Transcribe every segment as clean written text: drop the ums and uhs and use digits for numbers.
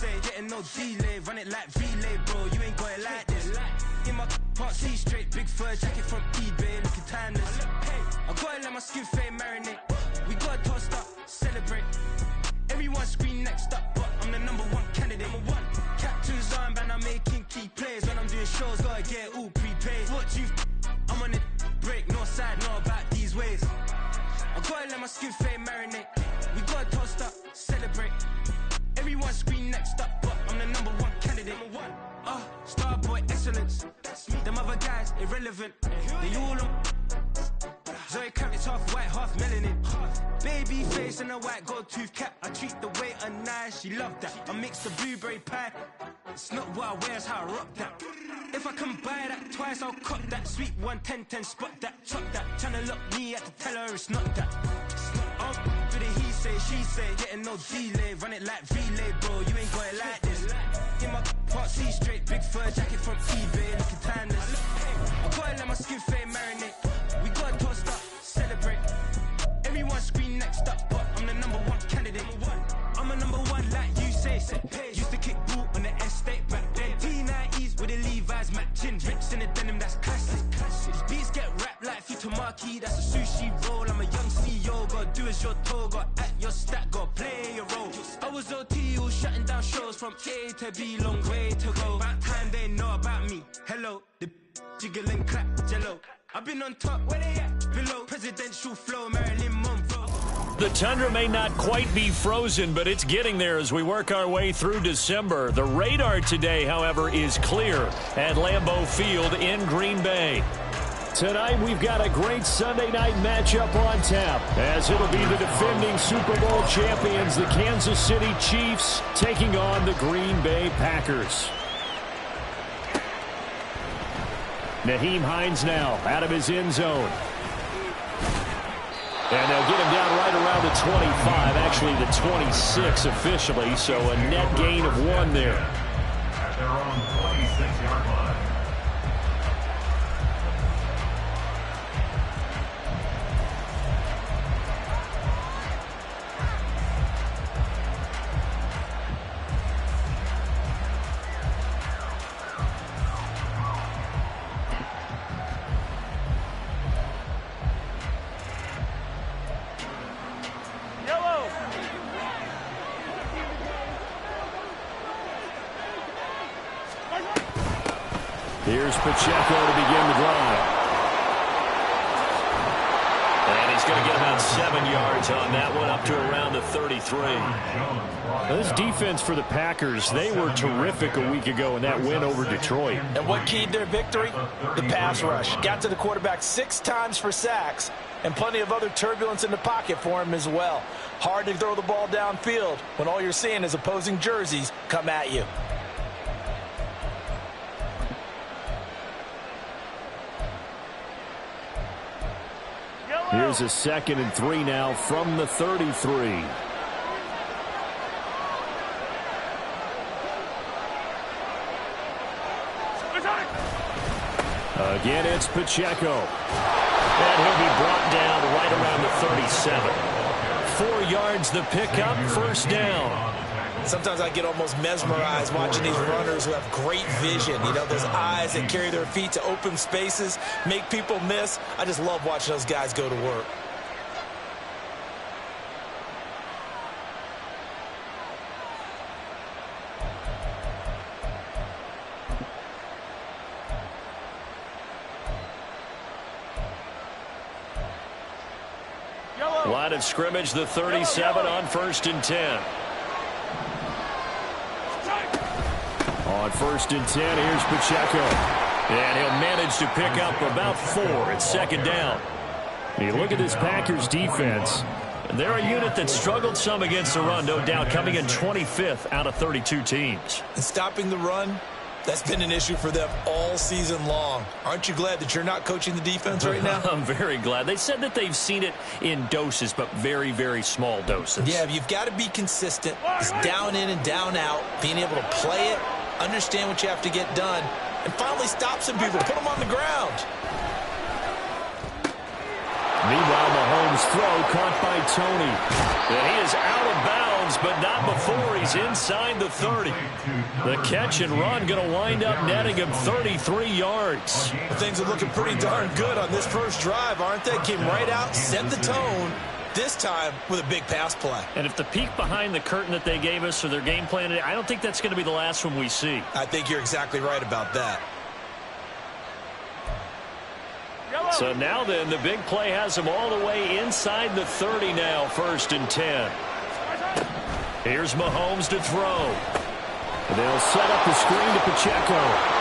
say, getting no delay. Run it like relay, bro, you ain't got it like this. In my part C straight, big fur jacket from eBay, looking timeless. I gotta let my skin fade marinate. We gotta toast up, celebrate. Everyone scream next up, but I'm the #1 candidate. Captain's armband, I'm making key plays. When I'm doing shows, gotta get it all prepaid. What you I'm on it, break, no side, know about these ways. I gotta let my skin fade marinate. We gotta toast up, celebrate. Everyone scream next up, but I'm the #1 candidate. Starboy excellence. Them other guys irrelevant. They all on. Zoe Kravitz half white, half melanin. Baby face and a white gold tooth cap. I treat the waiter nice, she love that. I mix the blueberry pie. It's not what I wear, it's how I rock that. If I can buy that twice, I'll cut that. Sweet 110, spot that, chop that. Tryna lock me at the teller, it's not that. For the he say, she say, getting no delay. Run it like relay, bro, you ain't got it like this. In my part C straight, big fur jacket from eBay, looking timeless. I gotta let my skin fade marinate. We gotta toast up, celebrate. Everyone scream next up, but I'm the #1 candidate. I'm a #1 like you say. Used to kick ball on the estate back then. T90s with the Levi's matching. Rips in the denim, that's classic. These beats get wrapped like Futamaki, that's a sushi roll. I'm a young CEO, gotta do as you're told. Gotta act your stat, gotta play your role. I was OT, all shutting down shows from A to B, long way to go. About time they know about me. Hello, the jiggle and clap, jello. I've been on top, where they at? Below, presidential flow, Marilyn Monroe. The tundra may not quite be frozen, but it's getting there as we work our way through December. The radar today, however, is clear at Lambeau Field in Green Bay. Tonight, we've got a great Sunday night matchup on tap, as it'll be the defending Super Bowl champions, the Kansas City Chiefs, taking on the Green Bay Packers. Nyheim Hines now out of his end zone. And they'll get him down right around the 25, actually the 26 officially, so a net gain of 1 there. At their own 26-yard line. Here's Pacheco to begin the drive. And he's going to get about 7 yards on that one, up to around the 33. Now, this defense for the Packers, they were terrific a week ago in that win over Detroit. And what keyed their victory? The pass rush. Got to the quarterback 6 times for sacks, and plenty of other turbulence in the pocket for him as well. Hard to throw the ball downfield when all you're seeing is opposing jerseys come at you. Here's a 2nd and 3 now from the 33. Again, it's Pacheco. And he'll be brought down right around the 37. 4 yards the pickup, first down. Sometimes I get almost mesmerized watching these runners who have great vision. You know, those eyes that carry their feet to open spaces, make people miss. I just love watching those guys go to work. Line of scrimmage, the 37 on 1st and 10. On 1st and 10, here's Pacheco. And he'll manage to pick up about 4 at 2nd down. You look at this Packers defense. They're a unit that struggled some against the run, no doubt, coming in 25th out of 32 teams. And stopping the run, that's been an issue for them all season long. Aren't you glad that you're not coaching the defense right now? I'm very glad. They said that they've seen it in doses, but very, very small doses. Yeah, you've got to be consistent. It's down in and down out, being able to play it, understand what you have to get done, and finally stop some people, put them on the ground. Meanwhile, Mahomes' throw caught by Tony. And he is out of bounds moves, but not before he's inside the 30. The catch and run going to wind up netting him 33 yards. Things are looking pretty darn good on this first drive, aren't they? Came right out, set the tone, this time with a big pass play. And if the peek behind the curtain that they gave us or their game plan, I don't think that's going to be the last one we see. I think you're exactly right about that. So now then, the big play has them all the way inside the 30 now, 1st and 10. Here's Mahomes to throw. They'll set up the screen to Pacheco.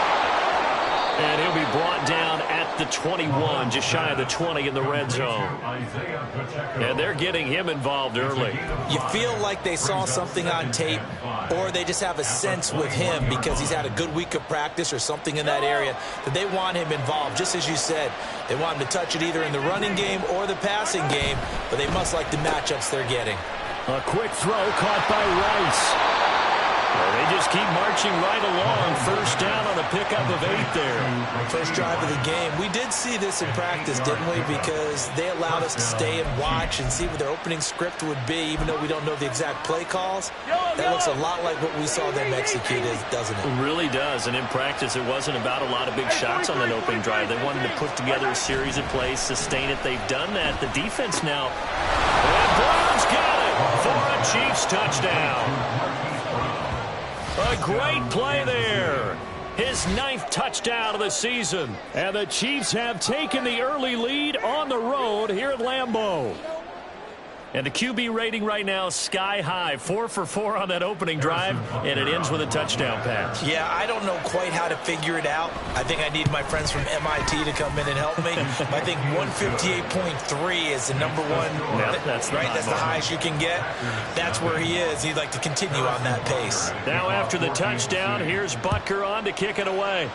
And he'll be brought down at the 21, just shy of the 20 in the red zone. And they're getting him involved early. You feel like they saw something on tape, or they just have a sense with him because he's had a good week of practice or something in that area that they want him involved. Just as you said, they want him to touch it either in the running game or the passing game, but they must like the matchups they're getting. A quick throw caught by Rice. Well, they just keep marching right along. First down on a pickup of 8 there. First drive of the game. We did see this in practice, didn't we? Because they allowed us to stay and watch and see what their opening script would be, even though we don't know the exact play calls. That looks a lot like what we saw them execute, doesn't it? It really does. And in practice, it wasn't about a lot of big shots on that opening drive. They wanted to put together a series of plays, sustain it. They've done that. The defense now. And Brown's got it for a Chiefs touchdown. A great play there. His 9th touchdown of the season. And the Chiefs have taken the early lead on the road here at Lambeau. And the QB rating right now sky high. 4 for 4 on that opening drive, and it ends with a touchdown pass. Yeah, I don't know quite how to figure it out. I think I need my friends from MIT to come in and help me. I think 158.3 is the number one. Yeah, that's the right. That's the highest you can get. That's where he is. He'd like to continue on that pace. Now after the touchdown, here's Butker on to kick it away.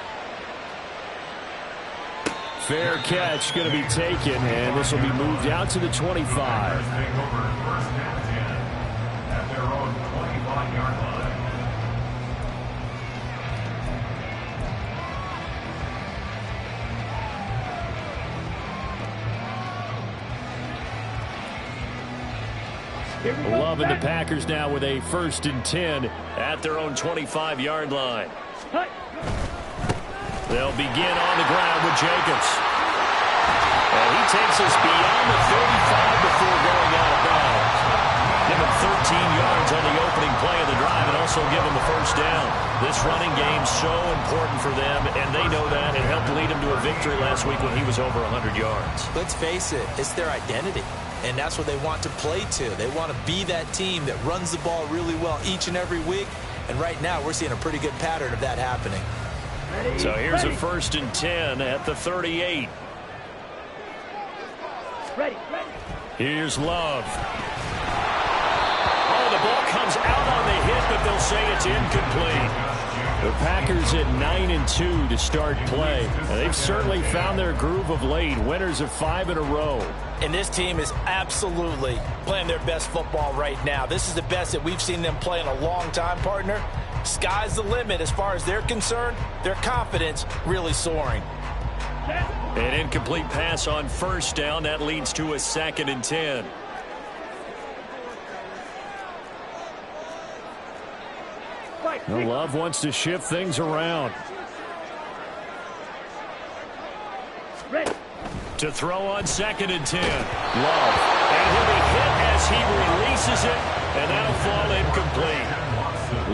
Fair catch going to be taken, and this will be moved out to the 25. Take over 1st and 10 at their own 25-yard line. Loving the Packers now with a 1st and 10 at their own 25-yard line. They'll begin on the ground with Jacobs. And he takes us beyond the 35 before going out of bounds. Give him 13 yards on the opening play of the drive and also give him the first down. This running game's so important for them, and they know that. It helped lead him to a victory last week when he was over 100 yards. Let's face it, it's their identity. And that's what they want to play to. They want to be that team that runs the ball really well each and every week. And right now, we're seeing a pretty good pattern of that happening. So here's a 1st and 10 at the 38. Here's Love. Oh, the ball comes out on the hit, but they'll say it's incomplete. The Packers at 9-2 to start play. And they've certainly found their groove of late. Winners of 5 in a row. And this team is absolutely playing their best football right now. This is the best that we've seen them play in a long time, partner. Sky's the limit as far as they're concerned. Their confidence really soaring. An incomplete pass on first down. That leads to a 2nd and 10. Love wants to shift things around. To throw on 2nd and 10. Love. And he'll be hit as he releases it, and that'll fall incomplete.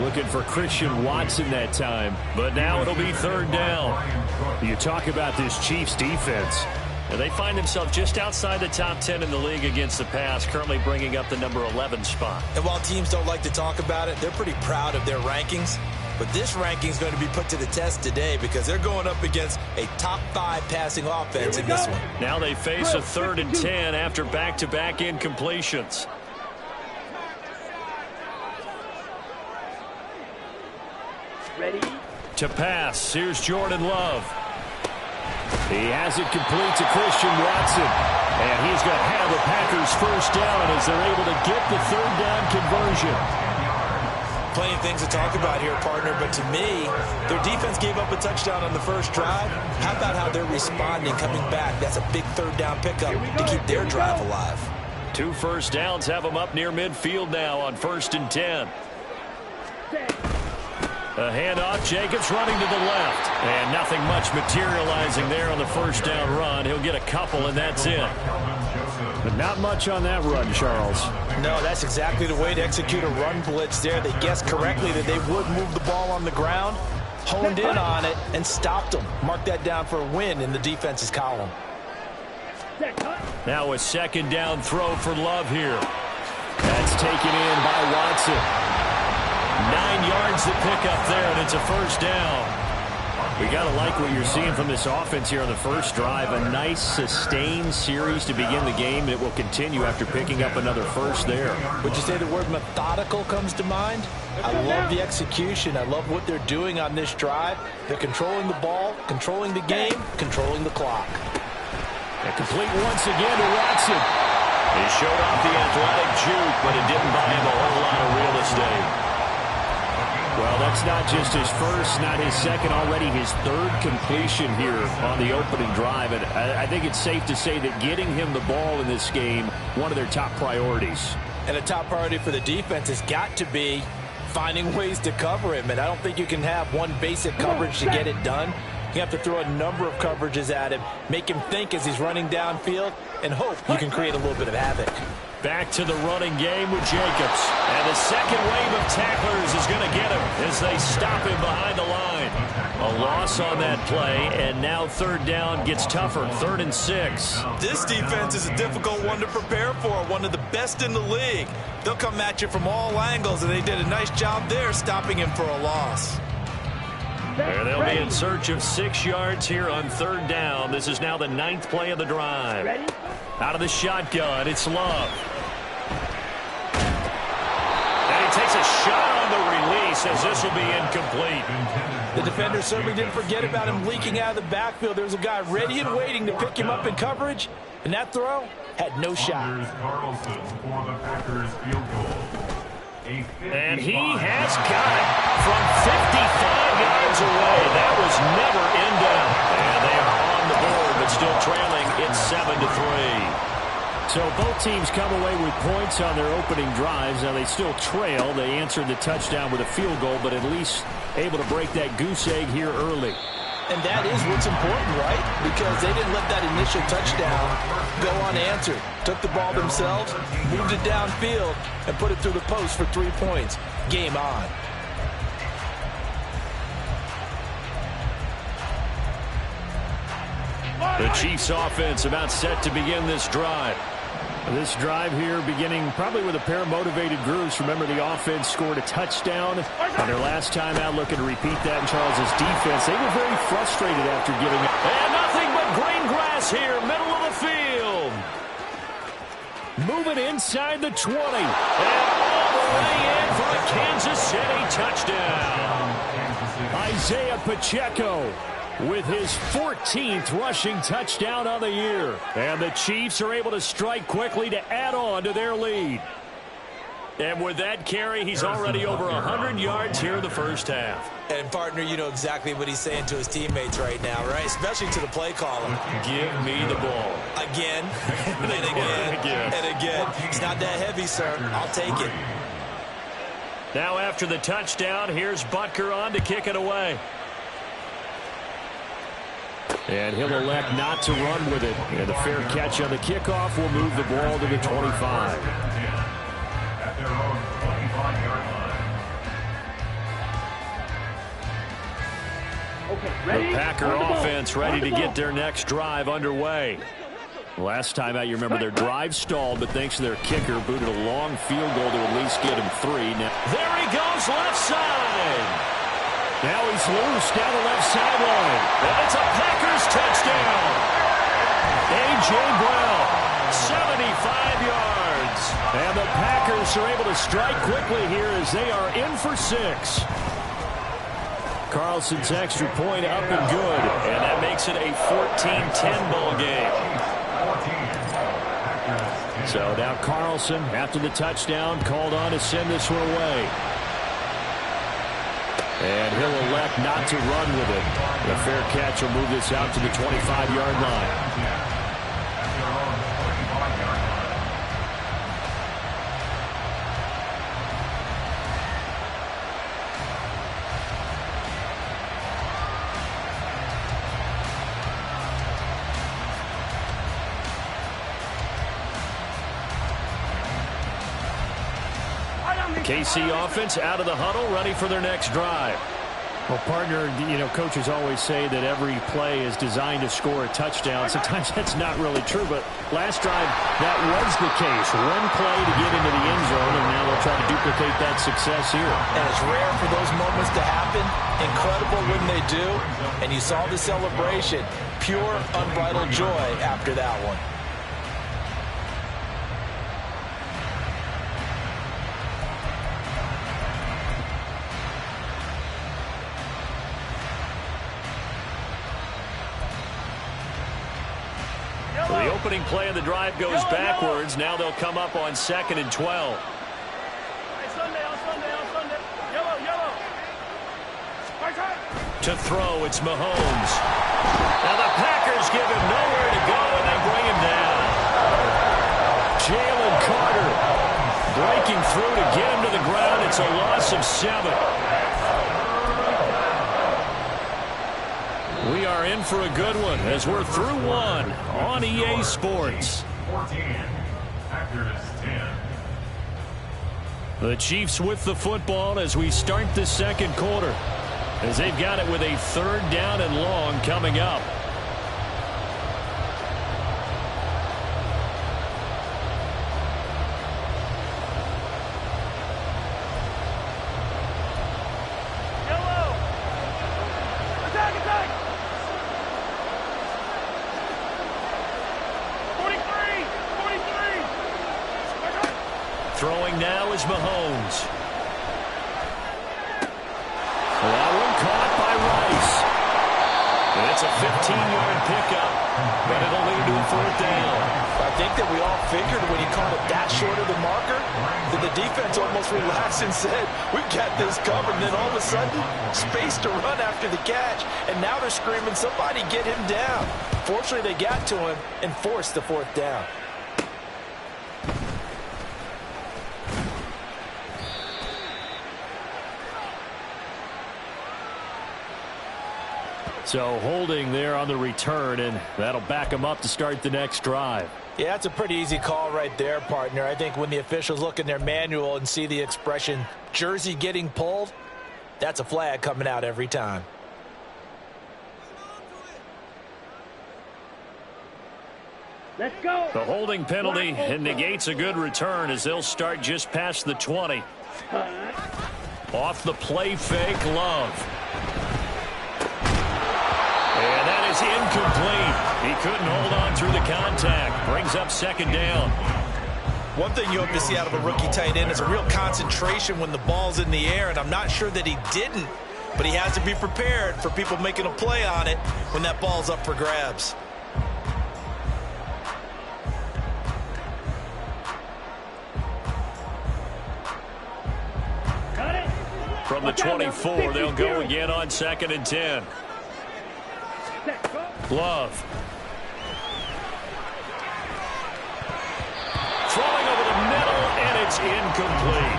Looking for Christian Watson that time. But now it'll be 3rd down. You talk about this Chiefs defense. And they find themselves just outside the top 10 in the league against the pass, currently bringing up the number 11 spot. And while teams don't like to talk about it, they're pretty proud of their rankings. But this ranking is going to be put to the test today because they're going up against a top 5 passing offense in this one. Now they face a 3rd and 10 after back-to-back incompletions. Ready? To pass, here's Jordan Love. He has it complete to Christian Watson. And he's going to have the Packers first down as they're able to get the 3rd down conversion. Plenty of things to talk about here, partner, but to me, their defense gave up a touchdown on the first drive. How about how they're responding, coming back? That's a big 3rd down pickup to keep their drive alive. 2 first downs have him up near midfield now on 1st and 10. A handoff, Jacobs running to the left. And nothing much materializing there on the first down run. He'll get a couple, and that's it. But not much on that run, Charles. No, that's exactly the way to execute a run blitz there. They guessed correctly that they would move the ball on the ground, honed in on it, and stopped them. Mark that down for a win in the defense's column. Now a 2nd down throw for Love here. That's taken in by Watson. 9 yards to pick up there, and it's a 1st down. We got to like what you're seeing from this offense here on the first drive. A nice, sustained series to begin the game. It will continue after picking up another first there. Would you say the word methodical comes to mind? I love the execution. I love what they're doing on this drive. They're controlling the ball, controlling the game, controlling the clock. And complete once again to Watson. He showed off the athletic juke, but it didn't buy him a whole lot of real estate. Well, that's not just his first, not his second, already his 3rd completion here on the opening drive. And I think it's safe to say that getting him the ball in this game, one of their top priorities. And a top priority for the defense has got to be finding ways to cover him. And I don't think you can have one basic coverage to get it done. You have to throw a number of coverages at him, make him think as he's running downfield, and hope you can create a little bit of havoc. Back to the running game with Jacobs. And the second wave of tacklers is going to get him as they stop him behind the line. A loss on that play, and now 3rd down gets tougher, 3rd and 6. This defense is a difficult one to prepare for, one of the best in the league. They'll come at you from all angles, and they did a nice job there stopping him for a loss. And they'll be in search of 6 yards here on 3rd down. This is now the 9th play of the drive. Out of the shotgun, it's Love. And he takes a shot on the release as this will be incomplete. The defender certainly didn't forget about him leaking out of the backfield. There was a guy ready and waiting to pick him up in coverage, and that throw had no shot. And he has got it from 55 yards away. That was never in doubt. And they are on the board, but still trailing. It's 7-3. So both teams come away with points on their opening drives. Now they still trail. They answered the touchdown with a field goal, but at least able to break that goose egg here early. And that is what's important, right? Because they didn't let that initial touchdown go unanswered. Took the ball themselves, moved it downfield, and put it through the post for 3 points. Game on. The Chiefs offense about set to begin this drive. This drive here beginning probably with a pair of motivated groups. Remember, the offense scored a touchdown on their last time out, looking to repeat that in Charles's defense. They were very frustrated after giving up. And nothing but green grass here, middle of the field. Moving inside the 20. And all the way in for a Kansas City touchdown. Isaiah Pacheco with his 14th rushing touchdown on the year. And the Chiefs are able to strike quickly to add on to their lead. And with that carry, he's already over 100 yards here in the first half. And, partner, you know exactly what he's saying to his teammates right now, right? Especially to the play caller. Give me the ball. Again, and again, and again. It's not that heavy, sir. I'll take it. Now after the touchdown, here's Butker on to kick it away. And he'll elect not to run with it. And the fair catch on the kickoff will move the ball to the 25. At their own 25-yard line. The Packer offense ready to get their next drive underway. Last time out, you remember their drive stalled, but thanks to their kicker, booted a long field goal to at least get him 3. Now, there he goes, left side. Now he's loose down the left sideline. And it's a Packers touchdown. A.J. Brown, 75 yards. And the Packers are able to strike quickly here as they are in for 6. Carlson's extra point up and good. And that makes it a 14-10 ball game. So now Carlson, after the touchdown, called on to send this one away. And he'll elect not to run with it. The fair catch will move this out to the 25-yard line. KC offense out of the huddle, ready for their next drive. Well, partner, coaches always say that every play is designed to score a touchdown. Sometimes that's not really true, but last drive, that was the case. One play to get into the end zone, and now they'll try to duplicate that success here. And it's rare for those moments to happen. Incredible when they do. And you saw the celebration. Pure, unbridled joy after that one. The opening play of the drive goes backwards. Now they'll come up on 2nd and 12. To throw, it's Mahomes. Now the Packers give him nowhere to go, and they bring him down. Jalen Carter breaking through to get him to the ground. It's a loss of 7. We are in for a good one as we're through one on EA Sports. 14, Packers 10. The Chiefs with the football as we start the second quarter, as they've got it with a 3rd down and long coming up. Throwing now is Mahomes. That one caught by Rice. And it's a 15-yard pickup, but it'll lead to a 4th down. I think that we all figured when he caught it that short of the marker that the defense almost relaxed and said, we've got this covered. And then all of a sudden, space to run after the catch. And now they're screaming, somebody get him down. Fortunately, they got to him and forced the 4th down. So holding there on the return, and that'll back them up to start the next drive. Yeah, that's a pretty easy call right there, partner. I think when the officials look in their manual and see the expression jersey getting pulled, that's a flag coming out every time. Let's go. The holding penalty negates a good return as they'll start just past the 20. Off the play fake, Love. And that is incomplete. He couldn't hold on through the contact. Brings up 2nd down. One thing you hope to see out of a rookie tight end is a real concentration when the ball's in the air, and I'm not sure that he didn't, but he has to be prepared for people making a play on it when that ball's up for grabs. From the 24, they'll go again on 2nd and 10. Love. Throwing over the middle, and it's incomplete.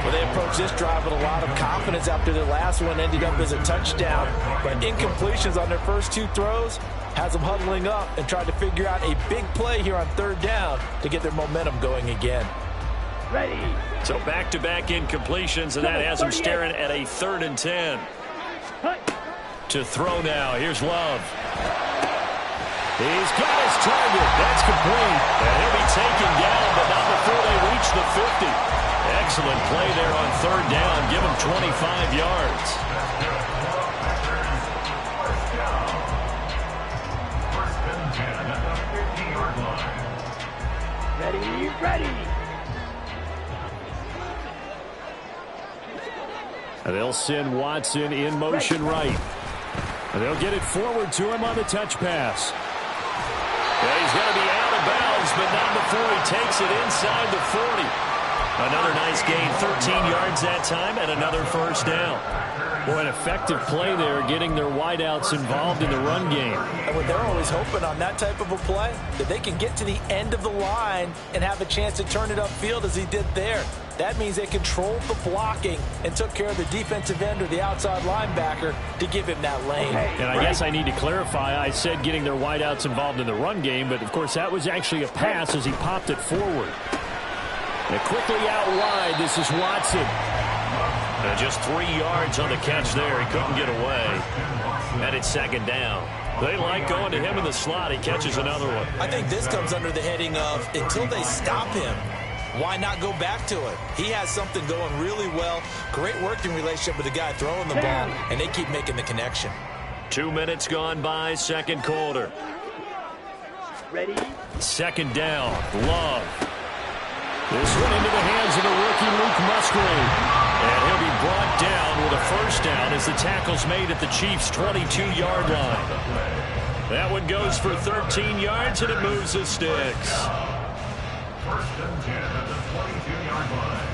Well, they approached this drive with a lot of confidence after their last one ended up as a touchdown. But incompletions on their first 2 throws has them huddling up and trying to figure out a big play here on 3rd down to get their momentum going again. Ready. So back-to-back incompletions, and that has them staring at a 3rd and 10. To throw now. Here's Love. He's got his target. That's complete. And he'll be taken down, but not before they reach the 50. Excellent play there on 3rd down. Give him 25 yards. Ready, ready. And they'll send Watson in motion right. And they'll get it forward to him on the touch pass. Yeah, he's going to be out of bounds, but not before he takes it inside the 40. Another nice gain, 13 yards that time, and another 1st down. Boy, an effective play there, getting their wideouts involved in the run game. And what they're always hoping on that type of a play, that they can get to the end of the line and have a chance to turn it upfield as he did there. That means they controlled the blocking and took care of the defensive end or the outside linebacker to give him that lane. And I guess I need to clarify, I said getting their wideouts involved in the run game, but of course that was actually a pass as he popped it forward. And quickly out wide, this is Watson. And just 3 yards on the catch there. He couldn't get away. And it's second down. They like going to him in the slot. He catches another one. I think this comes under the heading of until they stop him, why not go back to it? He has something going really well. Great working relationship with the guy throwing the ball, and they keep making the connection. 2 minutes gone by, second quarter. Ready? Second down, Love. This one into the hands of the rookie Luke Musgrave. And he'll be brought down with a first down as the tackle's made at the Chiefs' 22-yard line. That one goes for 13 yards, and it moves the sticks. First and 10 at the 22-yard line.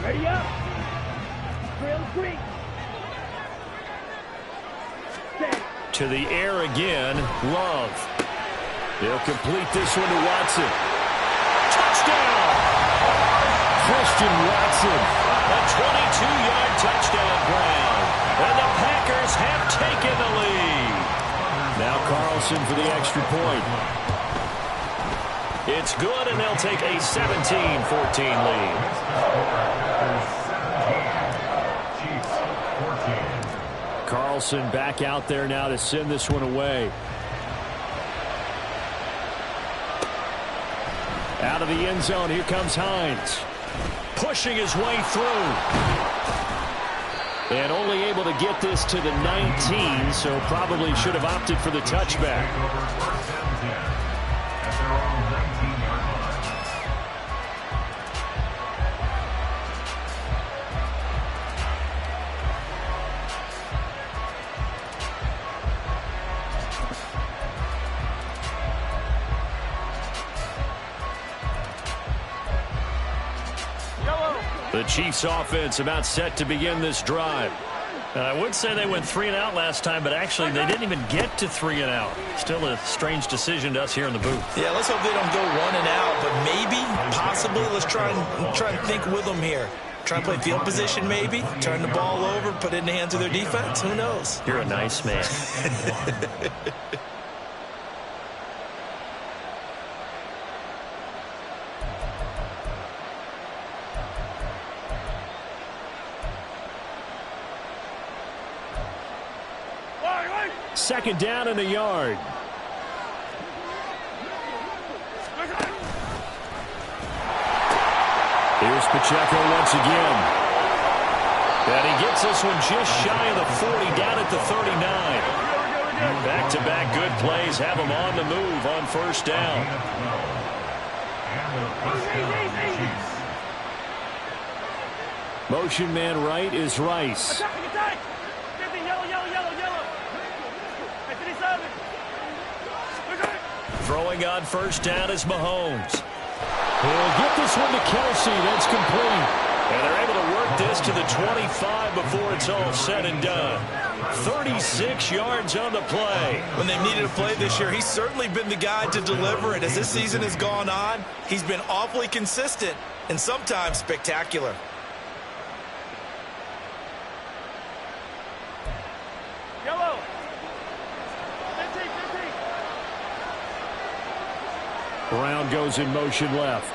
Ready up. Drill 3. Set. To the air again, Love. He'll complete this one to Watson. Touchdown! Christian Watson. A 22-yard touchdown grab. And the Packers have taken the lead. Now Carlson for the extra point. It's good, and they'll take a 17-14 lead. Chiefs 14. Carlson back out there now to send this one away. Out of the end zone, here comes Hines. Pushing his way through. And only able to get this to the 19, so probably should have opted for the touchback. First and 10 at their own 19-yard line. The Chiefs offense about set to begin this drive. I would say they went 3 and out last time, but actually they didn't even get to 3 and out. Still a strange decision to us here in the booth. Yeah, let's hope they don't go 1 and out, but maybe, possibly, let's try and think with them here. Try and play field position maybe, turn the ball over, put it in the hands of their defense. Who knows? You're a nice man. Second down in the yard. Here's Pacheco once again. And he gets this one just shy of the 40, down at the 39. Back-to-back good plays have him on the move on first down. Motion man right is Rice. Throwing on first down is Mahomes. He'll get this one to Kelsey. That's complete. And they're able to work this to the 25 before it's all said and done. 36 yards on the play. When they've needed a play this year, he's certainly been the guy to deliver it. As this season has gone on, he's been awfully consistent and sometimes spectacular. Yellow. Brown goes in motion left.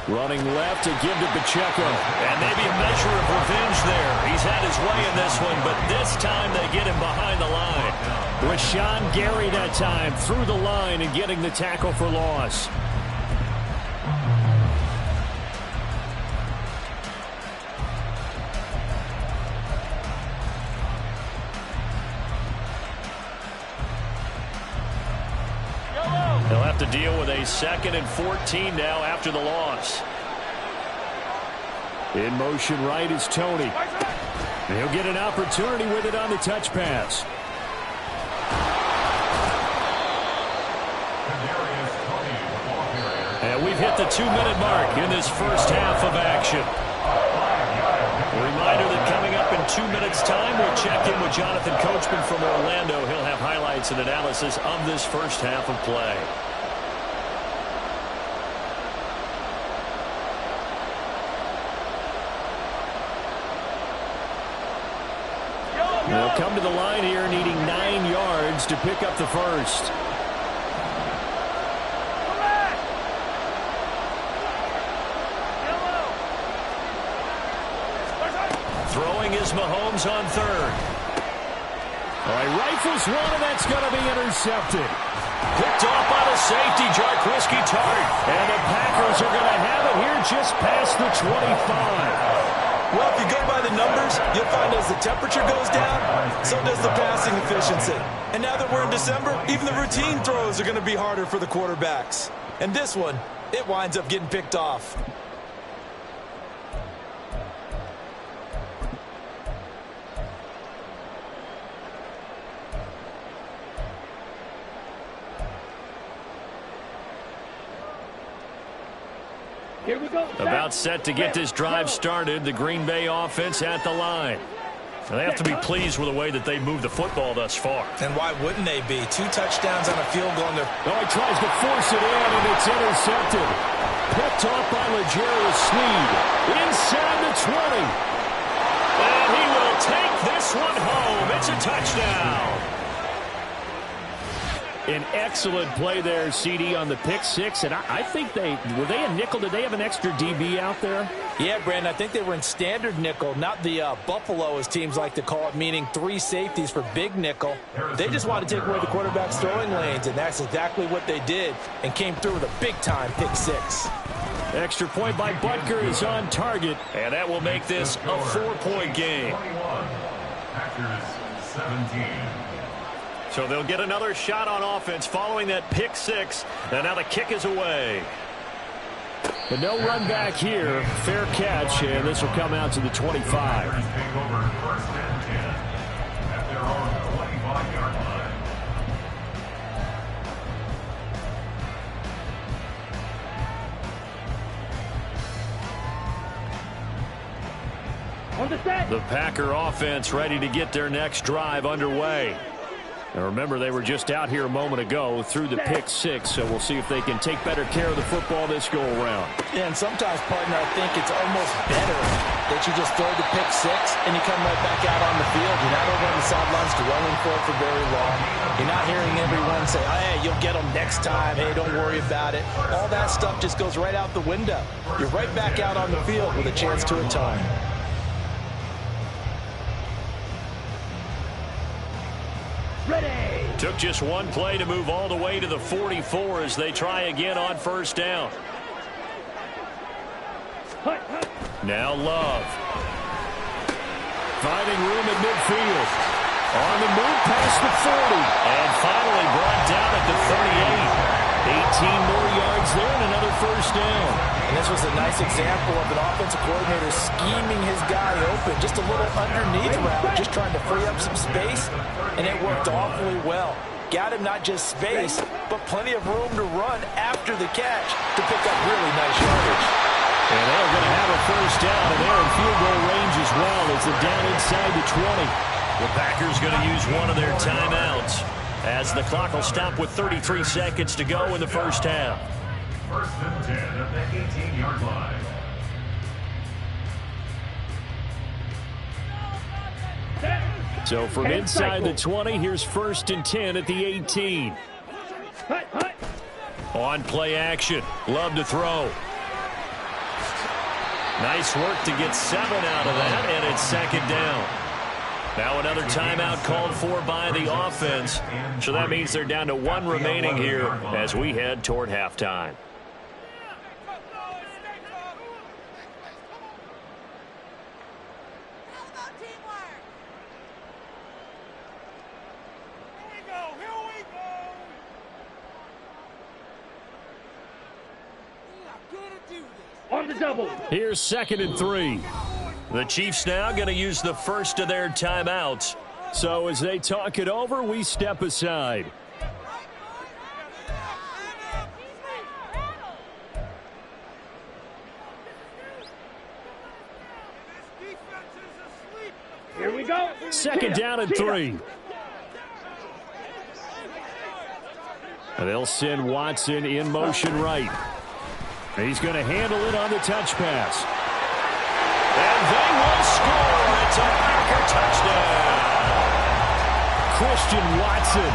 Running left to give to Pacheco. And maybe a measure of revenge there. He's had his way in this one, but this time they get him behind the line. Rashawn Gary that time through the line and getting the tackle for loss. They'll have to deal with a 2nd and 14 now after the loss. In motion right is Tony. And he'll get an opportunity with it on the touch pass. And we've hit the 2-minute mark in this first half of action. A reminder that coming up in 2 minutes' time, we'll check in with Jonathan Coachman from Orlando. He'll have highlights and analysis of this first half of play. They'll They'll come to the line here needing 9 yards to pick up the first. Throwing is Mahomes on third. All right, rifles one, and that's going to be intercepted. Picked off by the safety, Jarquiski Tart. And the Packers are going to have it here just past the 25. Well, if you go by the numbers, you'll find as the temperature goes down, so does the passing efficiency. And now that we're in December, even the routine throws are going to be harder for the quarterbacks. And this one, it winds up getting picked off. Here we go. About set to get this drive started. The Green Bay offense at the line. Now they have to be pleased with the way that they moved the football thus far. And why wouldn't they be? 2 touchdowns on a field goal. Oh, he tries to force it in, and it's intercepted. Picked off by L'Jarius Sneed. Inside the 20. And he will take this one home. It's a touchdown. An excellent play there, CD, on the pick six. And I think were they a nickel? Did they have an extra DB out there? Yeah, Brandon, I think they were in standard nickel, not the Buffalo, as teams like to call it, meaning 3 safeties for big nickel. They just wanted to take away the quarterback's throwing lanes, and that's exactly what they did, and came through with a big-time pick six. Extra point by Butker is on target. And that will make this a 4-point game. 21. Packers 17. So they'll get another shot on offense following that pick six. And now the kick is away. But no run back here. Fair catch, and this will come out to the 25. Packers take over first and 10 at their own 25-yard line. On the set. The Packer offense ready to get their next drive underway. Now remember, they were just out here a moment ago through the pick six, so we'll see if they can take better care of the football this go-around. Yeah, and sometimes, partner, I think it's almost better that you just throw the pick six and you come right back out on the field. You're not over on the sidelines dwelling for it for very long. You're not hearing everyone say, hey, you'll get them next time. Hey, don't worry about it. All that stuff just goes right out the window. You're right back out on the field with a chance to atone. Ready. Took just one play to move all the way to the 44 as they try again on first down. Now Love. Finding room at midfield. On the move past the 40. And finally brought down at the 38. 18 more yards there and another first down. And this was a nice example of an offensive coordinator scheming his guy open. Just a little underneath route, just trying to free up some space, and it worked awfully well. Got him not just space, but plenty of room to run after the catch to pick up really nice yardage. And they're going to have a first down, and they're in field goal range as well as they're down inside the 20. The Packers going to use one of their timeouts as the clock will stop with 33 seconds to go in the first half. First and 10 at the 18-yard line. So from inside the 20, here's first and 10 at the 18. On play action. Love to throw. Nice work to get 7 out of that, and it's second down. Now another timeout called for by the offense. So that means they're down to 1 remaining here as we head toward halftime. On the double. Here's second and 3. The Chiefs now going to use the first of their timeouts. So as they talk it over, we step aside. Here we go. Second down and 3. And they'll send Watson in motion right. He's going to handle it on the touch pass. And they will score. It's a Packer touchdown. Christian Watson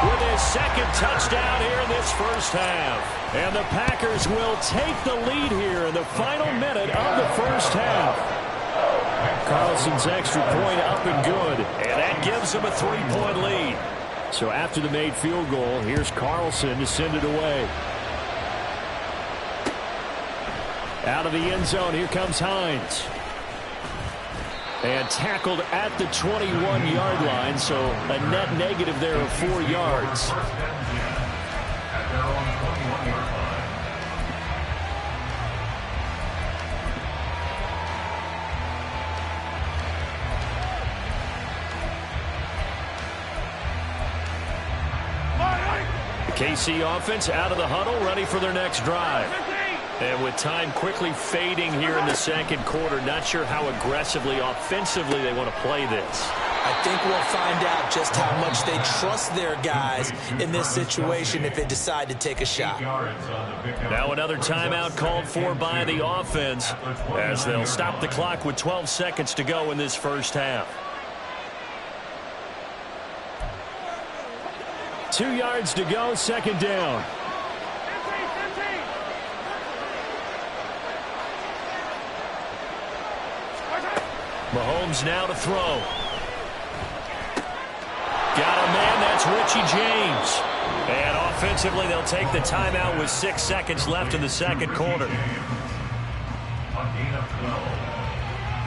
with his second touchdown here in this first half. And the Packers will take the lead here in the final minute of the first half. Carlson's extra point up and good, and that gives them a 3-point lead. So after the made field goal, here's Carlson to send it away. Out of the end zone, here comes Hines. And tackled at the 21-yard line, so a net negative there of 4 yards. At their own 21-yard line. The KC offense out of the huddle, ready for their next drive. And with time quickly fading here in the second quarter, not sure how aggressively, offensively they want to play this. I think we'll find out just how much they trust their guys in this situation if they decide to take a shot. Now another timeout called for by the offense as they'll stop the clock with 12 seconds to go in this first half. 2 yards to go, second down. Mahomes now to throw. Got a man, that's Richie James. And offensively, they'll take the timeout with 6 seconds left in the second quarter. A gain of 12.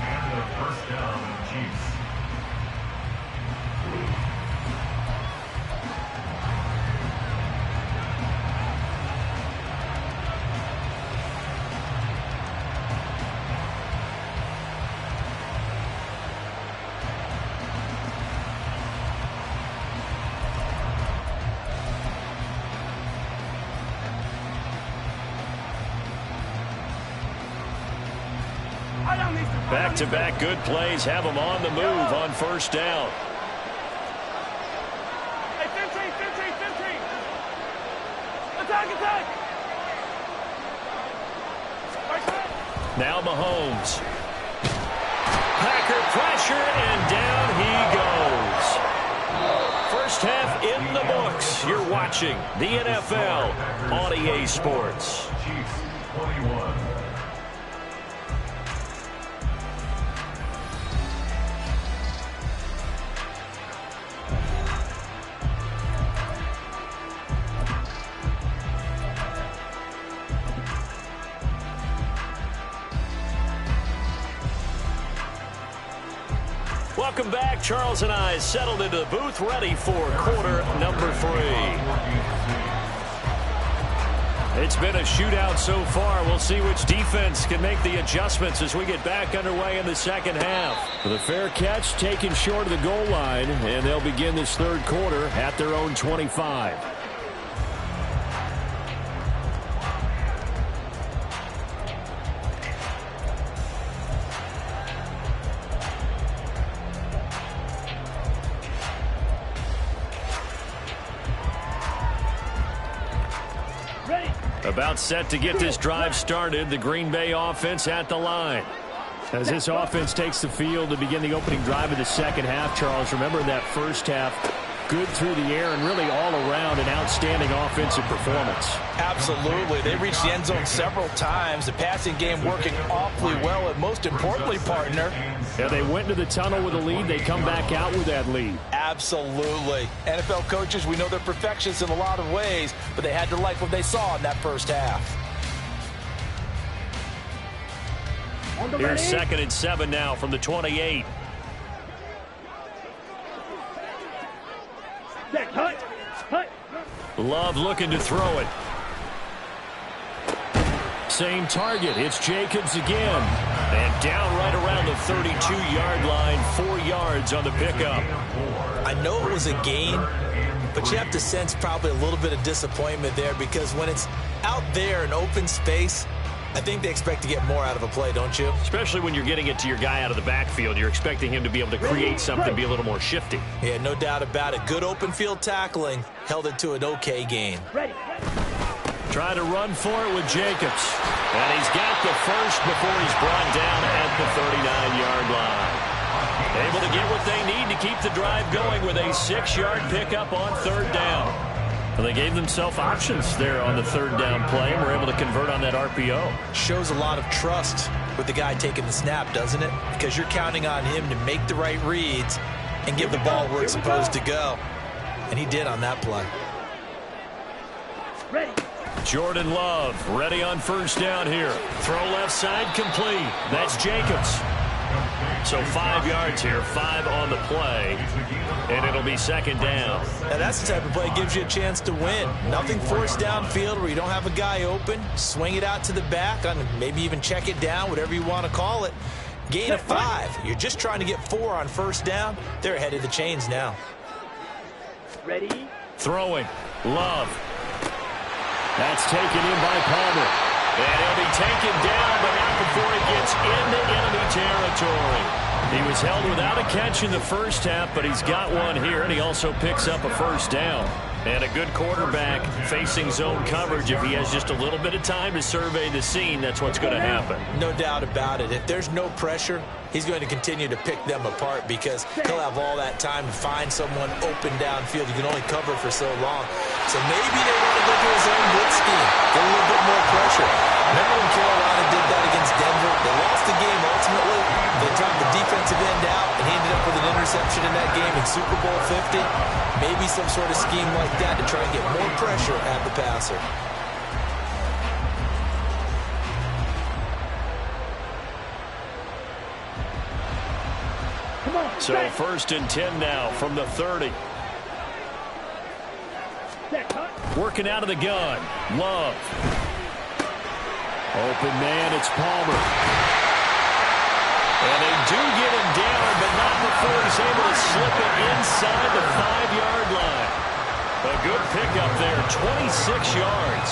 And the first down, Chiefs. Back-to-back good plays have them on the move on first down. Hey, 15. Attack. Now Mahomes. Packer pressure, and down he goes. First half in the books. You're watching the NFL on EA Sports. Chiefs 21. Welcome back. Charles and I settled into the booth, ready for quarter number 3. It's been a shootout so far. We'll see which defense can make the adjustments as we get back underway in the second half. The fair catch taken short of the goal line, and they'll begin this third quarter at their own 25. About set to get this drive started, the Green Bay offense at the line. As this offense takes the field to begin the opening drive of the second half, Charles, remember that first half, good through the air and really all around an outstanding offensive performance. Absolutely. They reached the end zone several times. The passing game working awfully well, and most importantly, partner. Yeah, they went into the tunnel with a lead. They come back out with that lead. Absolutely. NFL coaches, we know they're perfectionists in a lot of ways, but they had to like what they saw in that first half. Here's 2nd and 7 now from the 28. Love looking to throw it. Same target. It's Jacobs again. And down right around the 32-yard line, 4 yards on the pickup. I know it was a gain, but you have to sense probably a little bit of disappointment there because when it's out there in open space, I think they expect to get more out of a play, don't you? Especially when you're getting it to your guy out of the backfield. You're expecting him to be able to create something, be a little more shifty. Yeah, no doubt about it. Good open field tackling held it to an okay gain. Try to run for it with Jacobs. And he's got the first before he's brought down at the 39-yard line. Able to get what they need to keep the drive going with a 6-yard pickup on 3rd down. Well, they gave themselves options there on the 3rd down play and were able to convert on that RPO. Shows a lot of trust with the guy taking the snap, doesn't it? Because you're counting on him to make the right reads and give the ball where it's supposed to go. And he did on that play. Ready. Jordan Love ready on 1st down here. Throw left side complete. That's Jacobs. So 5 yards here, 5 on the play, and it'll be 2nd down. Now that's the type of play that gives you a chance to win. Nothing forced downfield where you don't have a guy open. Swing it out to the back, maybe even check it down, whatever you want to call it. Gain of 5. You're just trying to get 4 on 1st down. They're ahead of the chains now. Ready. Throwing. Love. That's taken in by Palmer. And he'll be taken down, but not before he gets into enemy territory. He was held without a catch in the 1st half, but he's got one here, and he also picks up a 1st down. And a good quarterback facing zone coverage. If he has just a little bit of time to survey the scene, that's what's going to happen. No doubt about it. If there's no pressure, he's going to continue to pick them apart because he'll have all that time to find someone open downfield. You can only cover for so long. So maybe they want to go to his own blitz scheme, get a little bit more pressure. Remember when Carolina did that against Denver? They lost the game ultimately. They dropped the defensive end out, and he ended up with an interception in that game in Super Bowl 50. Maybe some sort of scheme like that to try and get more pressure at the passer. So 1st and 10 now from the 30. Working out of the gun. Love. Open man, it's Palmer. And they do get him down, but not before he's able to slip it inside the 5-yard line. A good pickup there, 26 yards.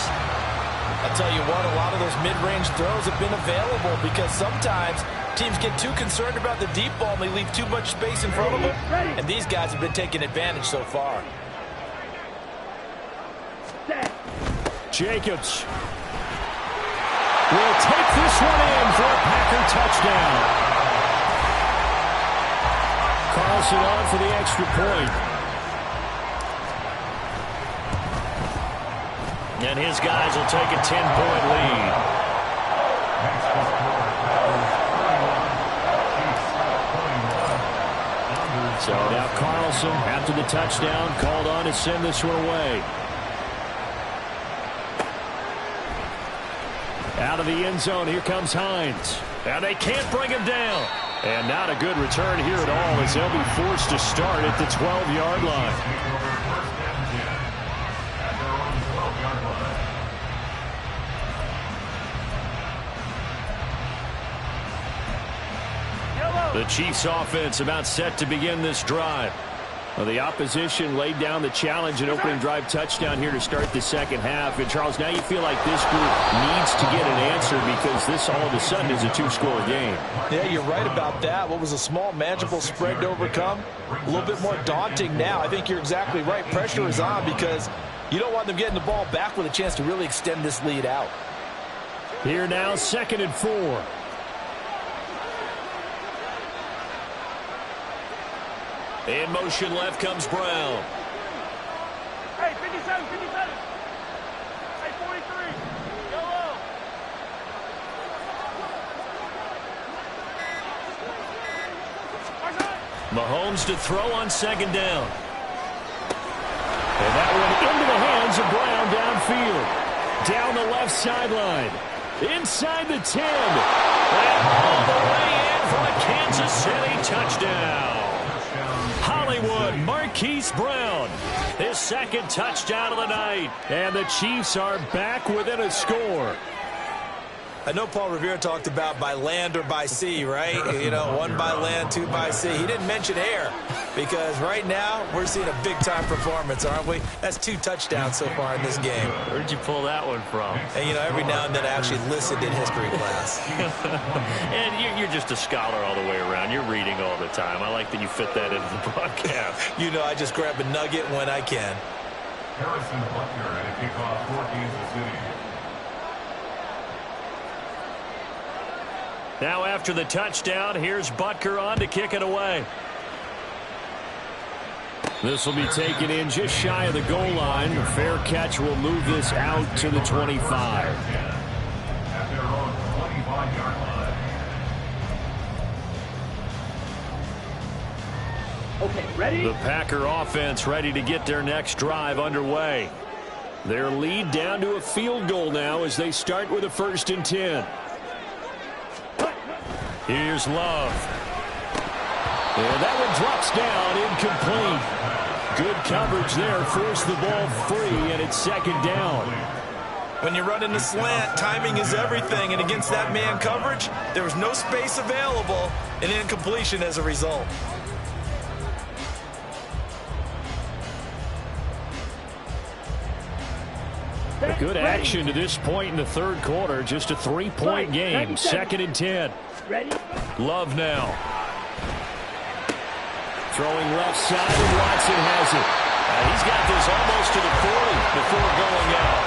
I'll tell you what, a lot of those mid-range throws have been available because sometimes teams get too concerned about the deep ball and they leave too much space in front of them. And these guys have been taking advantage so far. Jacobs will take this one in for a Packer touchdown. Carlson on for the extra point. And his guys will take a 10-point lead. So now Carlson, after the touchdown, called on to send this one away. Out of the end zone, here comes Hines. And they can't bring him down. And not a good return here at all as they'll be forced to start at the 12-yard line. The Chiefs offense about set to begin this drive. Well, the opposition laid down the challenge and opening drive touchdown here to start the 2nd half. And, Charles, now you feel like this group needs to get an answer because this all of a sudden is a 2-score game. Yeah, you're right about that. What was a small, manageable spread to overcome? A little bit more daunting now. I think you're exactly right. Pressure is on because you don't want them getting the ball back with a chance to really extend this lead out. Here now, 2nd and 4. In motion left comes Brown. Hey, 57, 57. Hey, 43. Yellow. Mahomes to throw on 2nd down. And that one into the hands of Brown downfield. Down the left sideline. Inside the 10. And all the way in for a Kansas City touchdown. Hollywood, Marquise Brown, his 2nd touchdown of the night. And the Chiefs are back within a score. I know Paul Revere talked about by land or by sea, right? You know, 1 by land, 2 by sea. He didn't mention air because right now we're seeing a big-time performance, aren't we? That's 2 touchdowns so far in this game. Where'd you pull that one from? And, you know, every now and then I actually listened in history class. And you're just a scholar all the way around. You're reading all the time. I like that you fit that into the broadcast. You know, I just grab a nugget when I can. Harrison Butker at a kickoff for Kansas City. Now after the touchdown, here's Butker on to kick it away. This will be taken in just shy of the goal line. The fair catch will move this out to the 25. At their own 25-yard line. Okay, ready? The Packer offense ready to get their next drive underway. Their lead down to a field goal now as they start with a 1st and 10. Here's Love. And that one drops down, incomplete. Good coverage there, forced the ball free, and it's 2nd down. When you run in the slant, timing is everything, and against that man coverage, there was no space available, and incompletion as a result. A good action to this point in the 3rd quarter. Just a 3-point game. 2nd and 10. Ready? Love now. Throwing left side, and Watson has it. He's got this almost to the 40 before going out.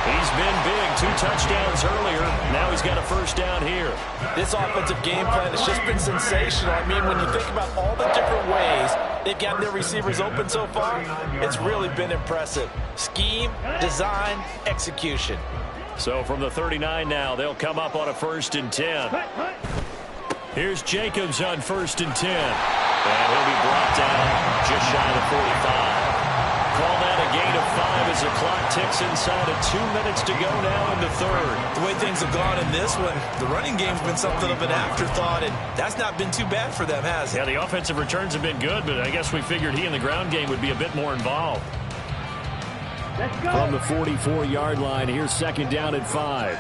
He's been big. 2 touchdowns earlier. Now he's got a 1st down here. This offensive game plan has just been sensational. I mean, when you think about all the different ways they've gotten their receivers open so far, it's really been impressive. Scheme, design, execution. So from the 39 now, they'll come up on a 1st and 10. Here's Jacobs on 1st and 10. And he'll be brought down just shy of the 45. Call that a gain of 5 as the clock ticks inside of 2 minutes to go now in the 3rd. The way things have gone in this one, the running game's been something of an afterthought, and that's not been too bad for them, has it? Yeah, the offensive returns have been good, but I guess we figured he in the ground game would be a bit more involved. Let's go. From the 44-yard line, here's 2nd down and 5.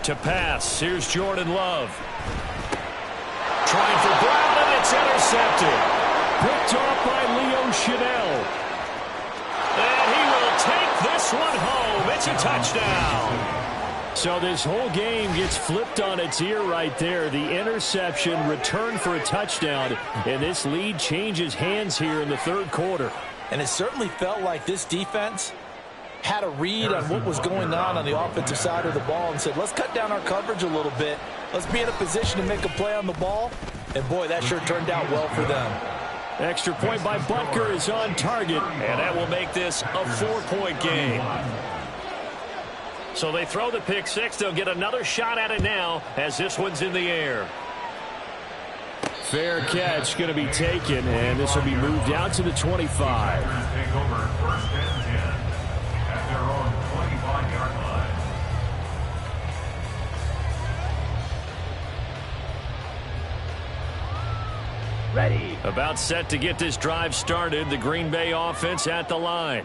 To pass, here's Jordan Love. Trying for Brown, and it's intercepted. Picked off by Leo Chanel. And he will take this one home. It's a touchdown. So this whole game gets flipped on its ear right there. The interception, return for a touchdown, and this lead changes hands here in the 3rd quarter. And it certainly felt like this defense had a read on what was going on the offensive side of the ball and said, let's cut down our coverage a little bit. Let's be in a position to make a play on the ball. And, boy, that sure turned out well for them. Extra point by Butker is on target, and that will make this a 4-point game. So they throw the pick 6. They'll get another shot at it now as this one's in the air. Fair catch going to be taken, and this will be moved out to the 25. Take over 1st and 10 at their own 25-yard line. Ready. About set to get this drive started. The Green Bay offense at the line.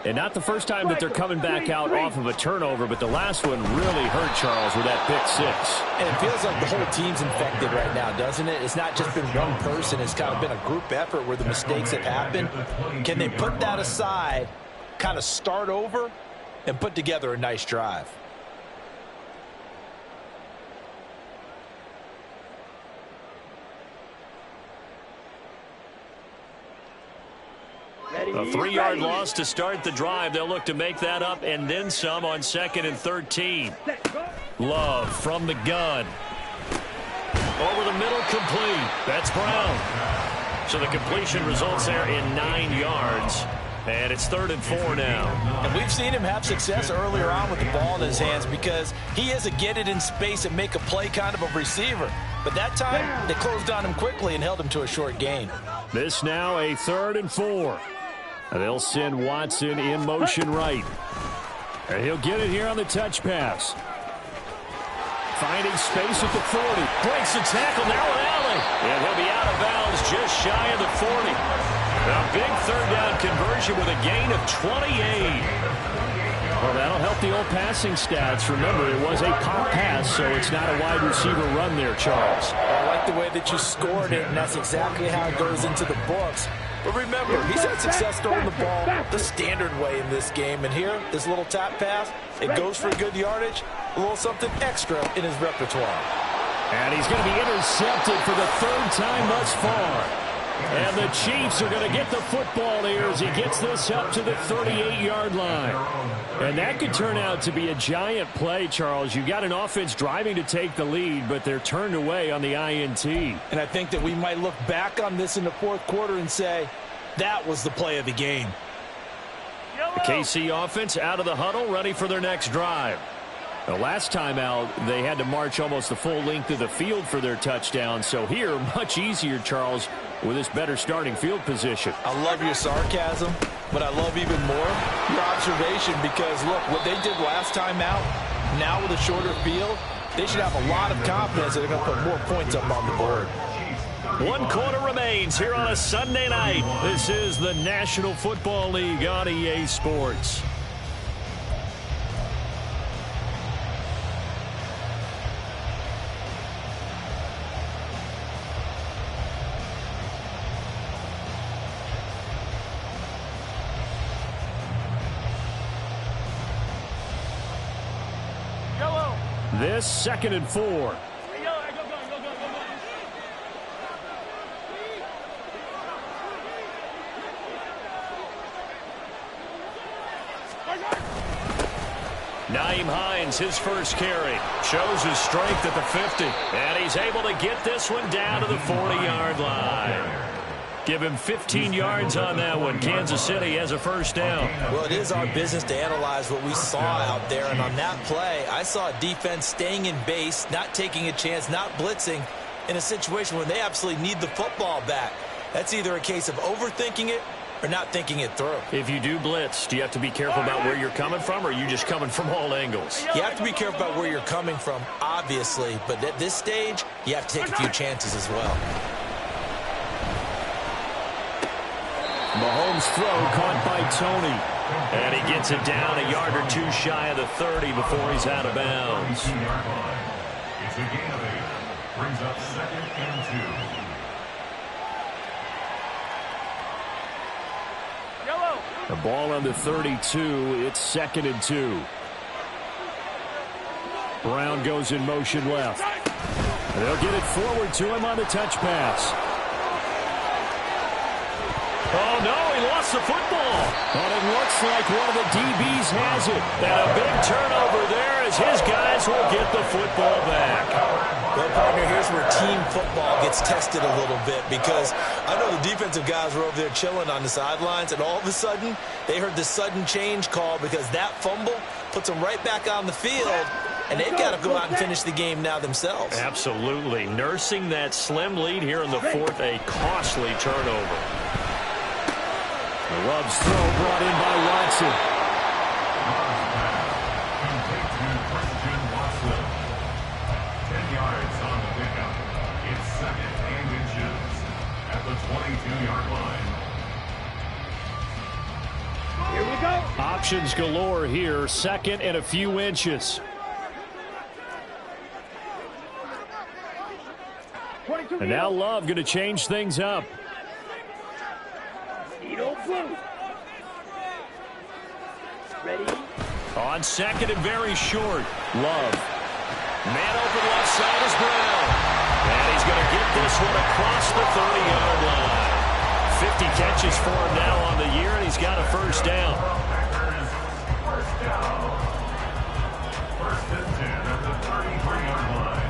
And not the first time that they're coming back out off of a turnover, but the last one really hurt Charles with that pick 6. And it feels like the whole team's infected right now, doesn't it? It's not just been one person. It's kind of been a group effort where the mistakes have happened. Can they put that aside, kind of start over, and put together a nice drive? A 3-yard loss to start the drive. They'll look to make that up and then some on 2nd and 13. Love from the gun. Over the middle, complete. That's Brown. So the completion results there in 9 yards. And it's 3rd and 4 now. And we've seen him have success earlier on with the ball in his hands because he is a get it in space and make a play kind of a receiver. But that time, they closed on him quickly and held him to a short gain. This now a 3rd and 4. They'll send Watson in motion right. And he'll get it here on the touch pass. Finding space at the 40. Breaks the tackle, now an alley. And he'll be out of bounds just shy of the 40. A big 3rd down conversion with a gain of 28. Well, that'll help the old passing stats. Remember, it was a pop pass, so it's not a wide receiver run there, Charles. I like the way that you scored it, and that's exactly how it goes into the books. But remember, he's had success throwing the ball the standard way in this game. And here, this little tap pass, it goes for good yardage, a little something extra in his repertoire. And he's going to be intercepted for the 3rd time thus far. And the Chiefs are going to get the football here as he gets this up to the 38-yard line. And that could turn out to be a giant play, Charles. You got an offense driving to take the lead, but they're turned away on the INT. And I think that we might look back on this in the fourth quarter and say, that was the play of the game. The KC offense out of the huddle, ready for their next drive. The last time out, they had to march almost the full length of the field for their touchdown. So here, much easier, Charles, with this better starting field position. I love your sarcasm, but I love even more your observation because, look, what they did last time out, now with a shorter field, they should have a lot of confidence that they're going to put more points up on the board. 1 quarter remains here on a Sunday night. This is the National Football League on EA Sports. This 2nd and 4. Naeem Hines, his first carry, shows his strength at the 50. And he's able to get this one down to the 40-yard line. Give him 15 yards on that one. Kansas City has a first down. Well, it is our business to analyze what we saw out there. And on that play, I saw a defense staying in base, not taking a chance, not blitzing in a situation where they absolutely need the football back. That's either a case of overthinking it or not thinking it through. If you do blitz, do you have to be careful about where you're coming from, or are you just coming from all angles? You have to be careful about where you're coming from, obviously. But at this stage, you have to take a few chances as well. Mahomes' throw caught by Tony. And he gets it down a yard or two shy of the 30 before he's out of bounds. It's a gain of 8. Brings up 2nd and 2. The ball on the 32. It's 2nd and 2. Brown goes in motion left. They'll get it forward to him on the touch pass. Oh, no, he lost the football. But it looks like one of the DBs has it. And a big turnover there as his guys will get the football back. Well, partner, here's where team football gets tested a little bit because I know the defensive guys were over there chilling on the sidelines, and all of a sudden, they heard the sudden change call because that fumble puts them right back on the field, and they've got to go out and finish the game now themselves. Absolutely. Nursing that slim lead here in the 4th, a costly turnover. The Love's throw brought in by Watson. Here we go. Options galore here. 2nd and a few inches. And now Love going to change things up. Ready? On 2nd and very short. Love. Man open left side is Brown. And he's going to get this one across the 30-yard line. 50 catches for him now on the year, and he's got a first down. First down. 1st and 10 at the 33-yard line.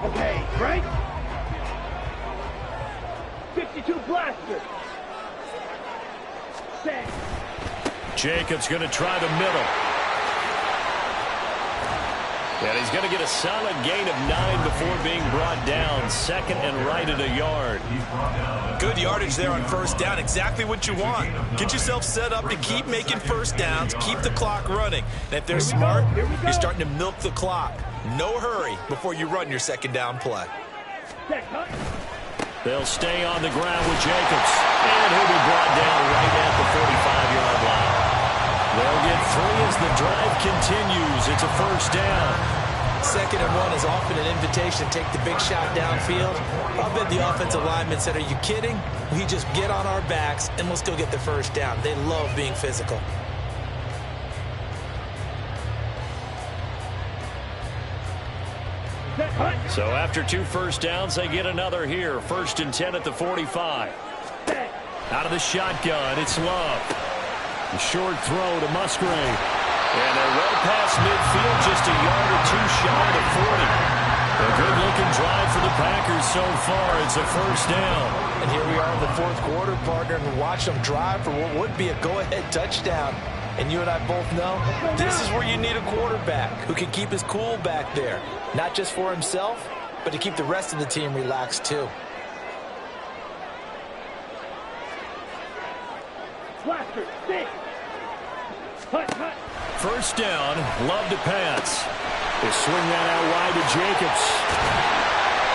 Okay, break. 52 blaster. Set. Jacobs going to try the middle. And he's going to get a solid gain of 9 before being brought down. 2nd and right at a yard. Good yardage there on first down. Exactly what you want. Get yourself set up to keep making first downs, keep the clock running. And if they're smart, you're starting to milk the clock. No hurry before you run your 2nd down play. They'll stay on the ground with Jacobs. And he'll be brought down right at the 45-yard line. They'll get 3 as the drive continues. It's a first down. 2nd and 1 is often an invitation to take the big shot downfield. I'll bet the offensive linemen said, are you kidding? We just get on our backs and let's go get the first down. They love being physical. So after 2 first downs, they get another here. 1st and 10 at the 45. Out of the shotgun, it's Love. A short throw to Musgrave. And they're well past midfield, just a yard or two shy of 40. A good-looking drive for the Packers so far. It's a 1st down. And here we are in the 4th quarter, partner, and watch them drive for what would be a go-ahead touchdown. And you and I both know this is where you need a quarterback who can keep his cool back there. Not just for himself, but to keep the rest of the team relaxed too. Blaster, stick. Hut, hut. 1st down, Love to pass. They swing that out wide to Jacobs.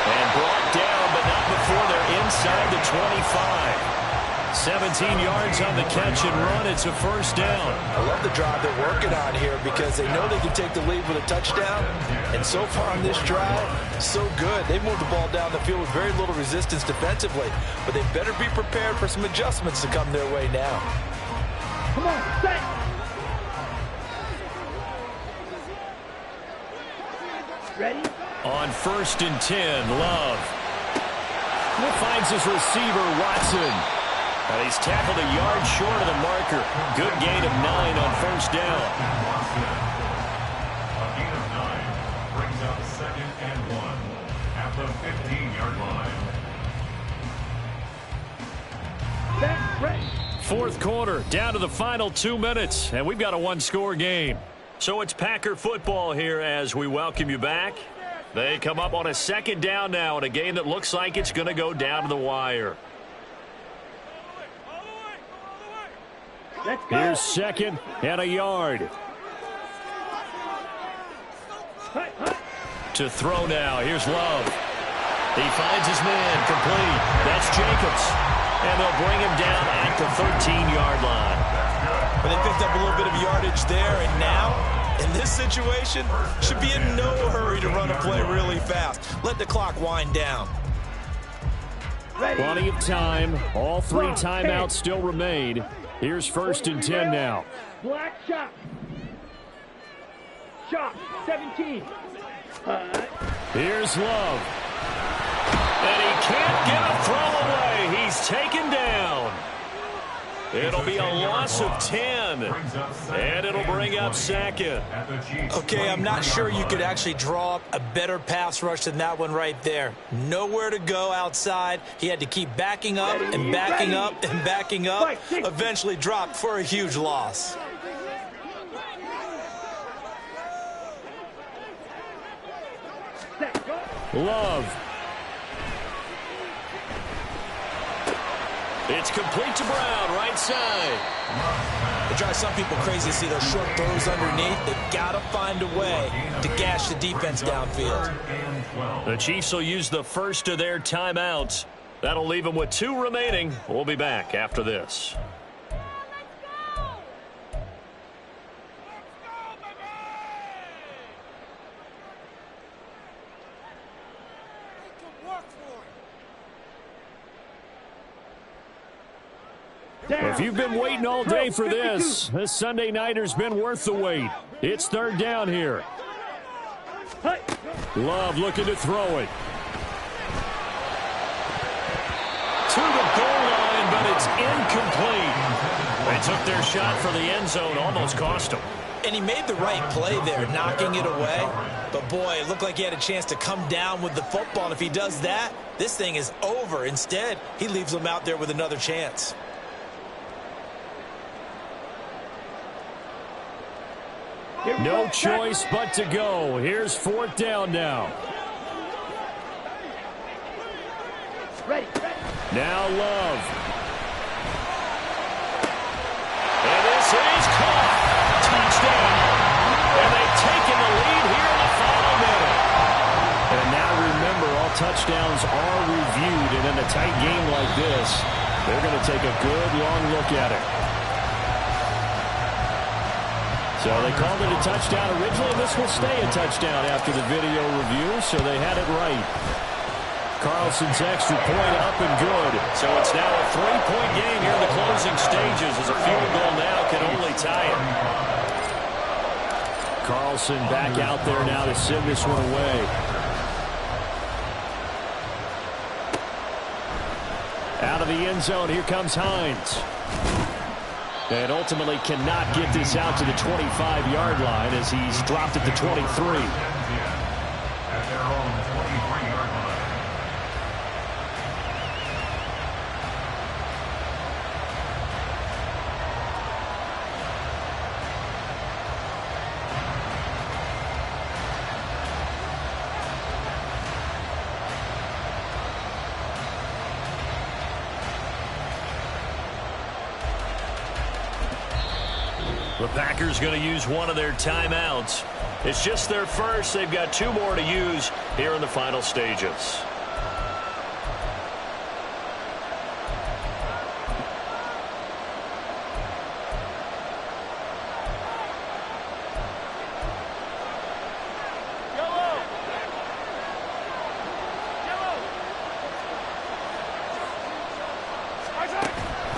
And brought down, but not before they're inside the 25. 17 yards on the catch and run. It's a 1st down. I love the drive they're working on here because they know they can take the lead with a touchdown. And so far on this drive, so good. They moved the ball down the field with very little resistance defensively. But they better be prepared for some adjustments to come their way now. Come on, set. Ready? On 1st and 10, Love. He finds his receiver, Watson. And he's tackled a yard short of the marker. Good gain of 9 on 1st down. A gain of 9 brings up 2nd and 1 at the 15-yard line. Set, ready. 4th quarter, down to the final 2 minutes, and we've got a 1-score game. So it's Packer football here as we welcome you back. They come up on a 2nd down now in a game that looks like it's going to go down to the wire. Let's go. Here's 2nd and a yard. Hut, hut. To throw now, here's Love. He finds his man, complete. That's Jacobs. And they'll bring him down at the 13-yard line. But they picked up a little bit of yardage there, and now, in this situation, should be in no hurry to run a play really fast. Let the clock wind down. Ready. Plenty of time. All 3 timeouts still remain. Here's 1st and 10 now. Black shot. Shot, 17. Here's Love. And he can't get a throw away. He's taken down. It'll be a loss of 10. And it'll bring up 2nd. Okay, I'm not sure you could actually draw up a better pass rush than that one right there. Nowhere to go outside. He had to keep backing up and backing up and backing up. Eventually dropped for a huge loss. Love. It's complete to Brown, right side. It drives some people crazy to see those short throws underneath. They've got to find a way to gash the defense downfield. The Chiefs will use the first of their timeouts. That'll leave them with 2 remaining. We'll be back after this. If you've been waiting all day for this Sunday nighter's been worth the wait. It's 3rd down here. Love looking to throw it. To the goal line, but it's incomplete. They took their shot for the end zone, almost cost them. And he made the right play there, knocking it away. But, boy, it looked like he had a chance to come down with the football. And if he does that, this thing is over. Instead, he leaves them out there with another chance. No choice but to go. Here's 4th down now. Ready. Now Love. And this is caught. Touchdown. And they've taken the lead here in the final minute. And now remember, all touchdowns are reviewed. And in a tight game like this, they're going to take a good long look at it. So they called it a touchdown originally. This will stay a touchdown after the video review, so they had it right. Carlson's extra point up and good. So it's now a 3-point game here in the closing stages as a field goal now can only tie it. Carlson back out there now to send this one away. the end zone. Here comes Hines. And ultimately cannot get this out to the 25-yard line as he's dropped at the 23. At their own 23-yard line. The Packers going to use one of their timeouts. It's just their first. They've got 2 more to use here in the final stages.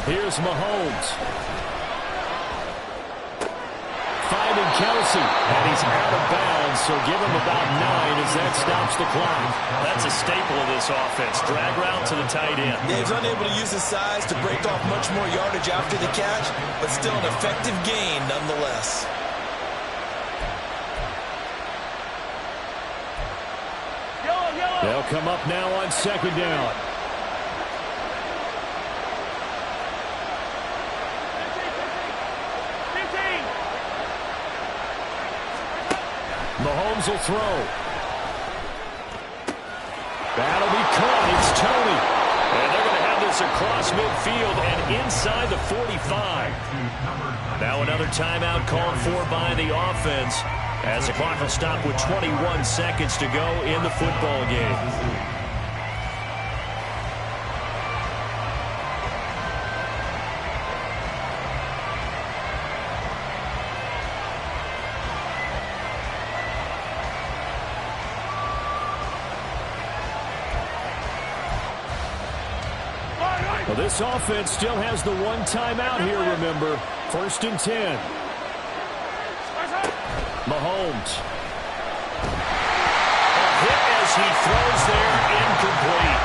Here's Mahomes. Finding Kelsey, and he's out of bounds, so give him about 9 as that stops the clock. That's a staple of this offense. Drag route to the tight end. Yeah, he's unable to use his size to break off much more yardage after the catch, but still an effective gain nonetheless. They'll come up now on second down. Mahomes will throw. That'll be caught. It's Tony. And they're going to have this across midfield and inside the 45. Now another timeout called for by the offense as the clock will stop with 21 seconds to go in the football game. Well, this offense still has the 1 timeout here, remember. 1st and 10. Mahomes. A hit as he throws there, incomplete.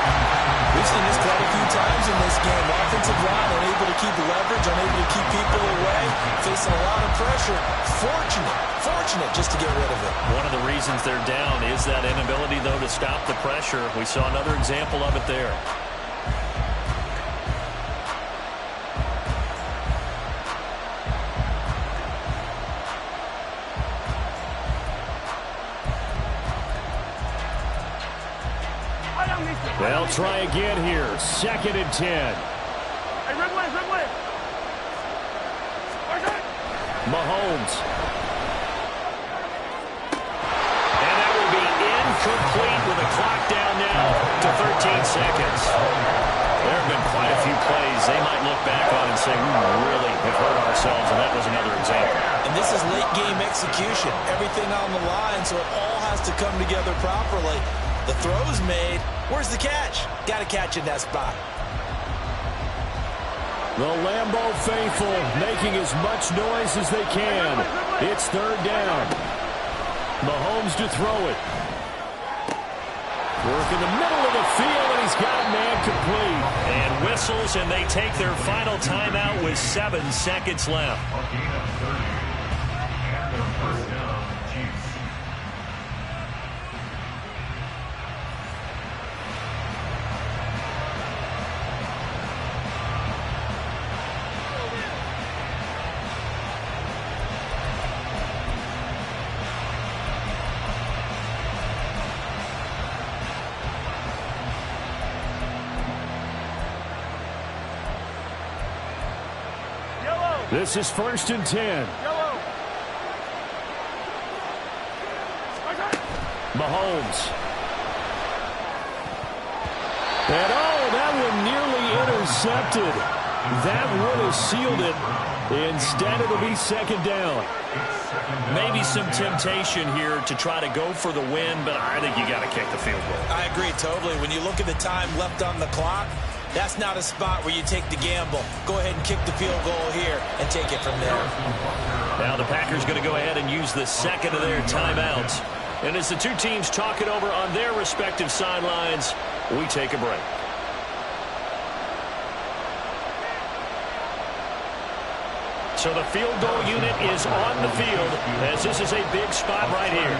We've seen this quite a few times in this game. Offensive line unable to keep leverage, unable to keep people away, facing a lot of pressure. Fortunate just to get rid of it. One of the reasons they're down is that inability, though, to stop the pressure. We saw another example of it there. They'll try again here. 2nd and 10. Mahomes. And that will be incomplete with a clock down now to 13 seconds. There have been quite a few plays they might look back on and say, we really have hurt ourselves, and that was another example. And this is late game execution. Everything on the line, so it all has to come together properly. The throw's made. Where's the catch? Got to catch in that spot. The Lambeau faithful making as much noise as they can. It's 3rd down. Mahomes to throw it. Work in the middle of the field, and he's got a man complete. And whistles, and they take their final timeout with 7 seconds left. A gain of 30. And their 1st down, Chiefs. This is 1st and 10. Mahomes. And that one nearly intercepted. That would have sealed it. Instead, it'll be 2nd down. Maybe some temptation here to try to go for the win, but I think you got to kick the field goal. I agree totally. When you look at the time left on the clock, that's not a spot where you take the gamble. Go ahead and kick the field goal here and take it from there. Now the Packers going to go ahead and use the 2nd of their timeouts. And as the 2 teams talk it over on their respective sidelines, we take a break. So the field goal unit is on the field as this is a big spot right here.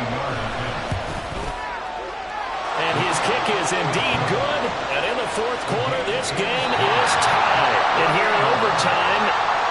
And his kick is indeed good. And in the fourth quarter, this game is tied. And here in overtime,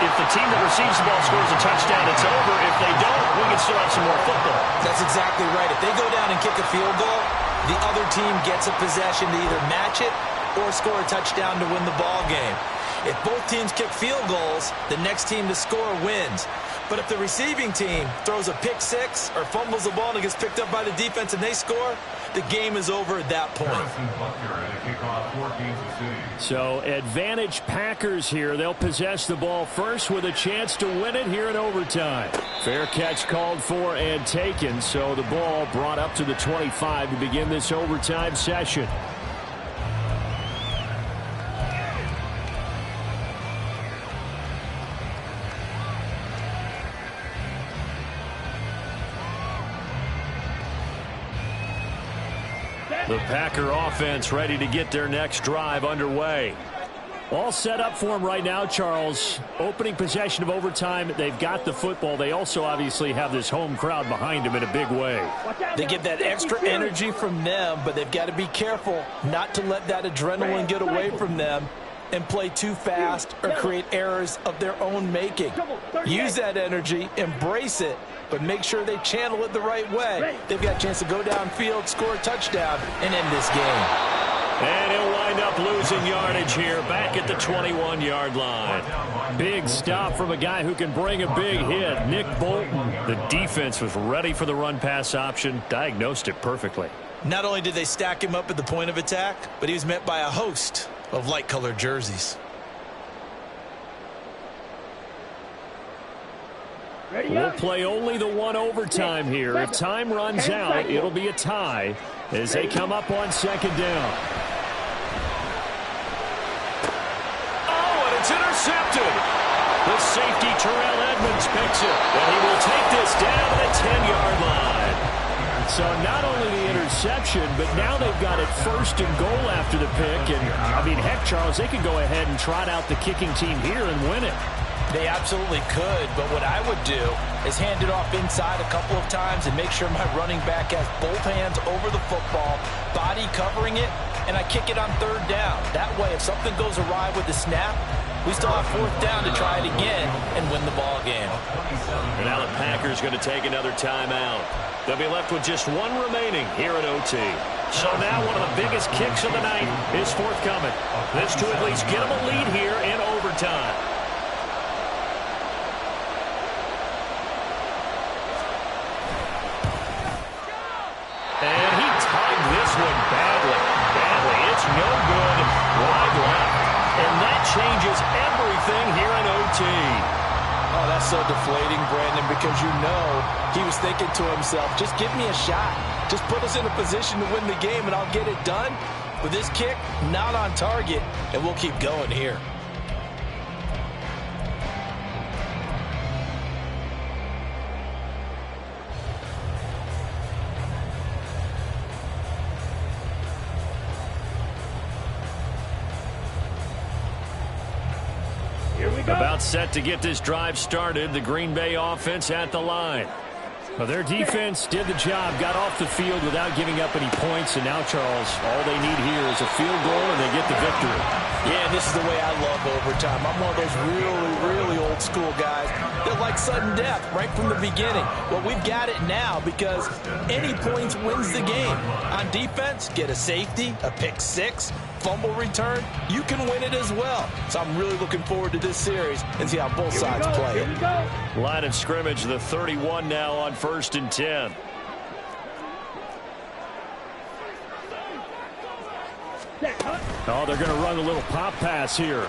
if the team that receives the ball scores a touchdown, it's over. If they don't, we can still have some more football. That's exactly right. If they go down and kick a field goal, the other team gets a possession to either match it or score a touchdown to win the ball game. If both teams kick field goals, the next team to score wins. But if the receiving team throws a pick six or fumbles the ball and it gets picked up by the defense and they score, the game is over at that point. So advantage Packers here. They'll possess the ball first with a chance to win it here in overtime. Fair catch called for and taken. So the ball brought up to the 25 to begin this overtime session. The Packer offense ready to get their next drive underway. All set up for them right now, Charles. Opening possession of overtime. They've got the football. They also obviously have this home crowd behind them in a big way. They get that extra energy from them, but they've got to be careful not to let that adrenaline get away from them and play too fast or create errors of their own making. Use that energy, embrace it, but make sure they channel it the right way. They've got a chance to go downfield, score a touchdown, and end this game. And he'll wind up losing yardage here back at the 21-yard line. Big stop from a guy who can bring a big hit, Nick Bolton. The defense was ready for the run-pass option, diagnosed it perfectly. Not only did they stack him up at the point of attack, but he was met by a host of light-colored jerseys. We'll play only the one overtime here. If time runs out, it'll be a tie as they come up on second down. Oh, and it's intercepted. The safety, Terrell Edmonds, picks it. And he will take this down to the 10-yard line. So not only the interception, but now they've got it first and goal after the pick. And, I mean, heck, Charles, they could go ahead and trot out the kicking team here and win it. They absolutely could, but what I would do is hand it off inside a couple of times and make sure my running back has both hands over the football, body covering it, and I kick it on third down. That way, if something goes awry with the snap, we still have fourth down to try it again and win the ball game. And now the Packers going to take another timeout. They'll be left with just one remaining here at OT. So now one of the biggest kicks of the night is forthcoming. This to at least get them a lead here in overtime. And he timed this one badly. It's no good. Wide left. And that changes everything here in OT. Oh, that's so deflating, Brandon, because you know he was thinking to himself, just give me a shot. Just put us in a position to win the game, and I'll get it done. With this kick, not on target, and we'll keep going here. About set to get this drive started. The Green Bay offense at the line. Well, their defense did the job, got off the field without giving up any points, and now, Charles, all they need here is a field goal, and they get the victory. Yeah, this is the way I love overtime. I'm one of those really old school guys that like sudden death right from the beginning. Well, we've got it now because any points wins the game. On defense, get a safety, a pick six, fumble return, you can win it as well. So I'm really looking forward to this series and see how both sides play it. Line of scrimmage, the 31 now on 1st and 10. Oh, they're going to run a little pop pass here.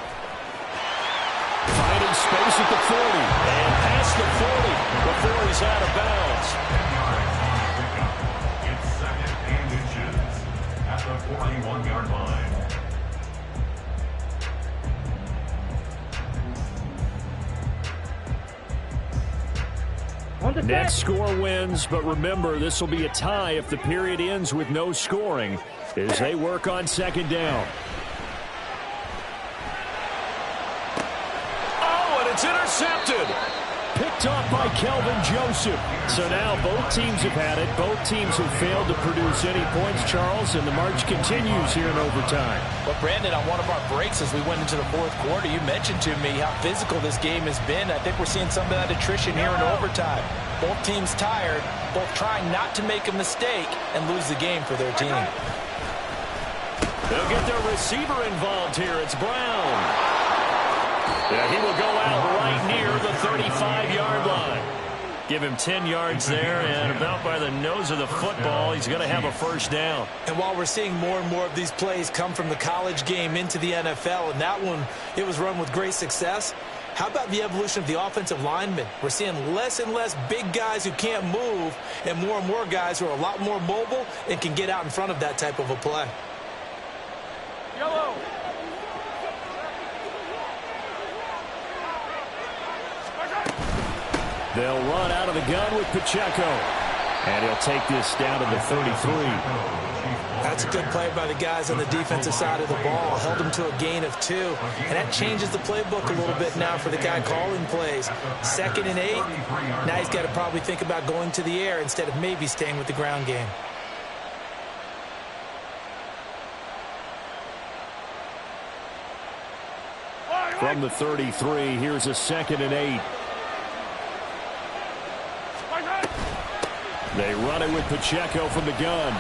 Finding space at the 40. And past the 40 before he's out of bounds. It's 2nd and inches at the 41-yard line. Next score wins, but remember, this will be a tie if the period ends with no scoring as they work on second down. Oh, and it's intercepted. intercepted. Picked off by Kelvin Joseph. So now both teams have had it. Both teams have failed to produce any points, Charles, and the march continues here in overtime. Well, Brandon, on one of our breaks as we went into the fourth quarter, you mentioned to me how physical this game has been. I think we're seeing some of that attrition here in overtime. Both teams tired, both trying not to make a mistake and lose the game for their team. They'll get their receiver involved here. It's Brown. Yeah, he will go out right near the 35-yard line. Give him 10 yards there, and about by the nose of the football, he's going to have a first down. And while we're seeing more and more of these plays come from the college game into the NFL, and that one, it was run with great success, how about the evolution of the offensive linemen? We're seeing less and less big guys who can't move, and more guys who are a lot more mobile and can get out in front of that type of a play. Yellow. They'll run out of the gun with Pacheco. And he'll take this down to the 33. That's a good play by the guys on the defensive side of the ball. Held him to a gain of 2. And that changes the playbook a little bit now for the guy calling plays. 2nd and 8. Now he's got to probably think about going to the air instead of maybe staying with the ground game. From the 33, here's a 2nd and 8. They run it with Pacheco from the gun.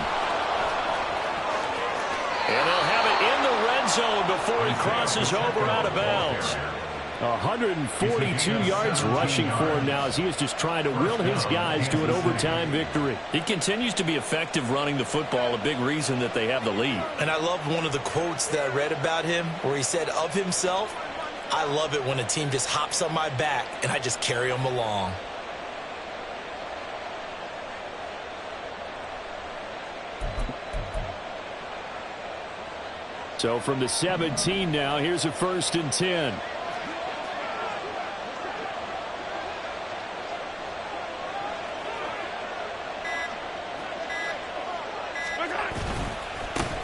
And they'll have it in the red zone before he crosses over out of bounds. 142 yards rushing for him now as he is just trying to will his guys to an overtime victory. He continues to be effective running the football, a big reason that they have the lead. And I love one of the quotes that I read about him where he said of himself, "I love it when a team just hops on my back and I just carry them along." So from the 17 now, here's a 1st and 10.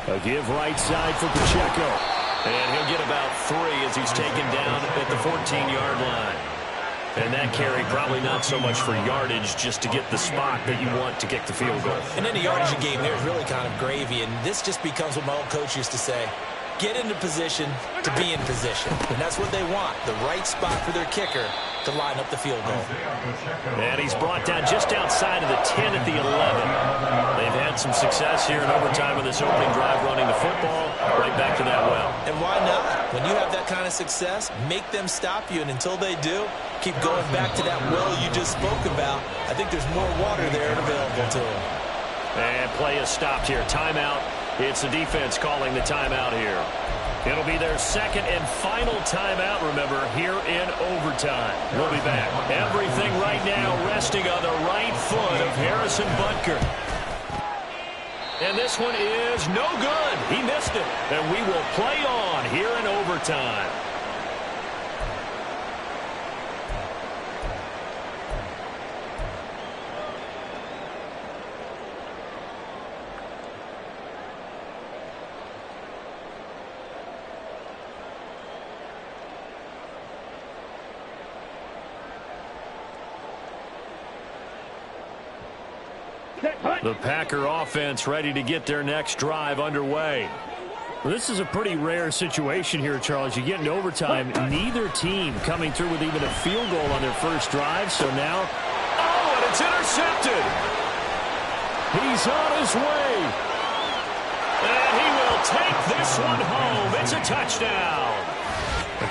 A give right side for Pacheco. And he'll get about 3 as he's taken down at the 14-yard line. And that carry probably not so much for yardage, just to get the spot that you want to kick the field goal. And then the yardage game there is really kind of gravy, and this just becomes what my old coach used to say. Get into position to be in position. And that's what they want, the right spot for their kicker to line up the field goal. And he's brought down just outside of the 10 at the 11. They've had some success here in overtime with this opening drive running the football right back to that well. And why not? When you have that kind of success, make them stop you, and until they do, keep going back to that well you just spoke about. I think there's more water there and available to them. And play is stopped here. Timeout. It's the defense calling the timeout here. It'll be their 2nd and final timeout, remember, here in overtime. We'll be back. Everything right now resting on the right foot of Harrison Butker. And this one is no good. He missed it. And we will play on here in overtime. The Packer offense ready to get their next drive underway. Well, this is a pretty rare situation here, Charles. You get into overtime, neither team coming through with even a field goal on their first drive. So now, oh, and it's intercepted. He's on his way. And he will take this one home. It's a touchdown.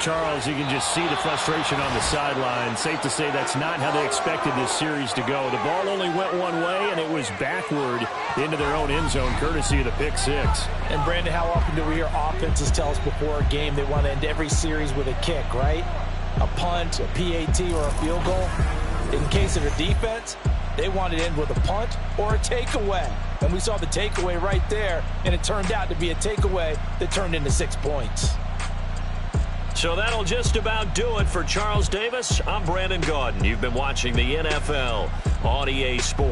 Charles, you can just see the frustration on the sideline. Safe to say that's not how they expected this series to go. The ball only went one way, and it was backward into their own end zone, courtesy of the pick six. And, Brandon, how often do we hear offenses tell us before a game they want to end every series with a kick, right? A punt, a PAT, or a field goal. In case of a defense, they want to end with a punt or a takeaway. And we saw the takeaway right there, and it turned out to be a takeaway that turned into 6 points. So that'll just about do it for Charles Davis. I'm Brandon Gaudin. You've been watching the NFL on EA Sports.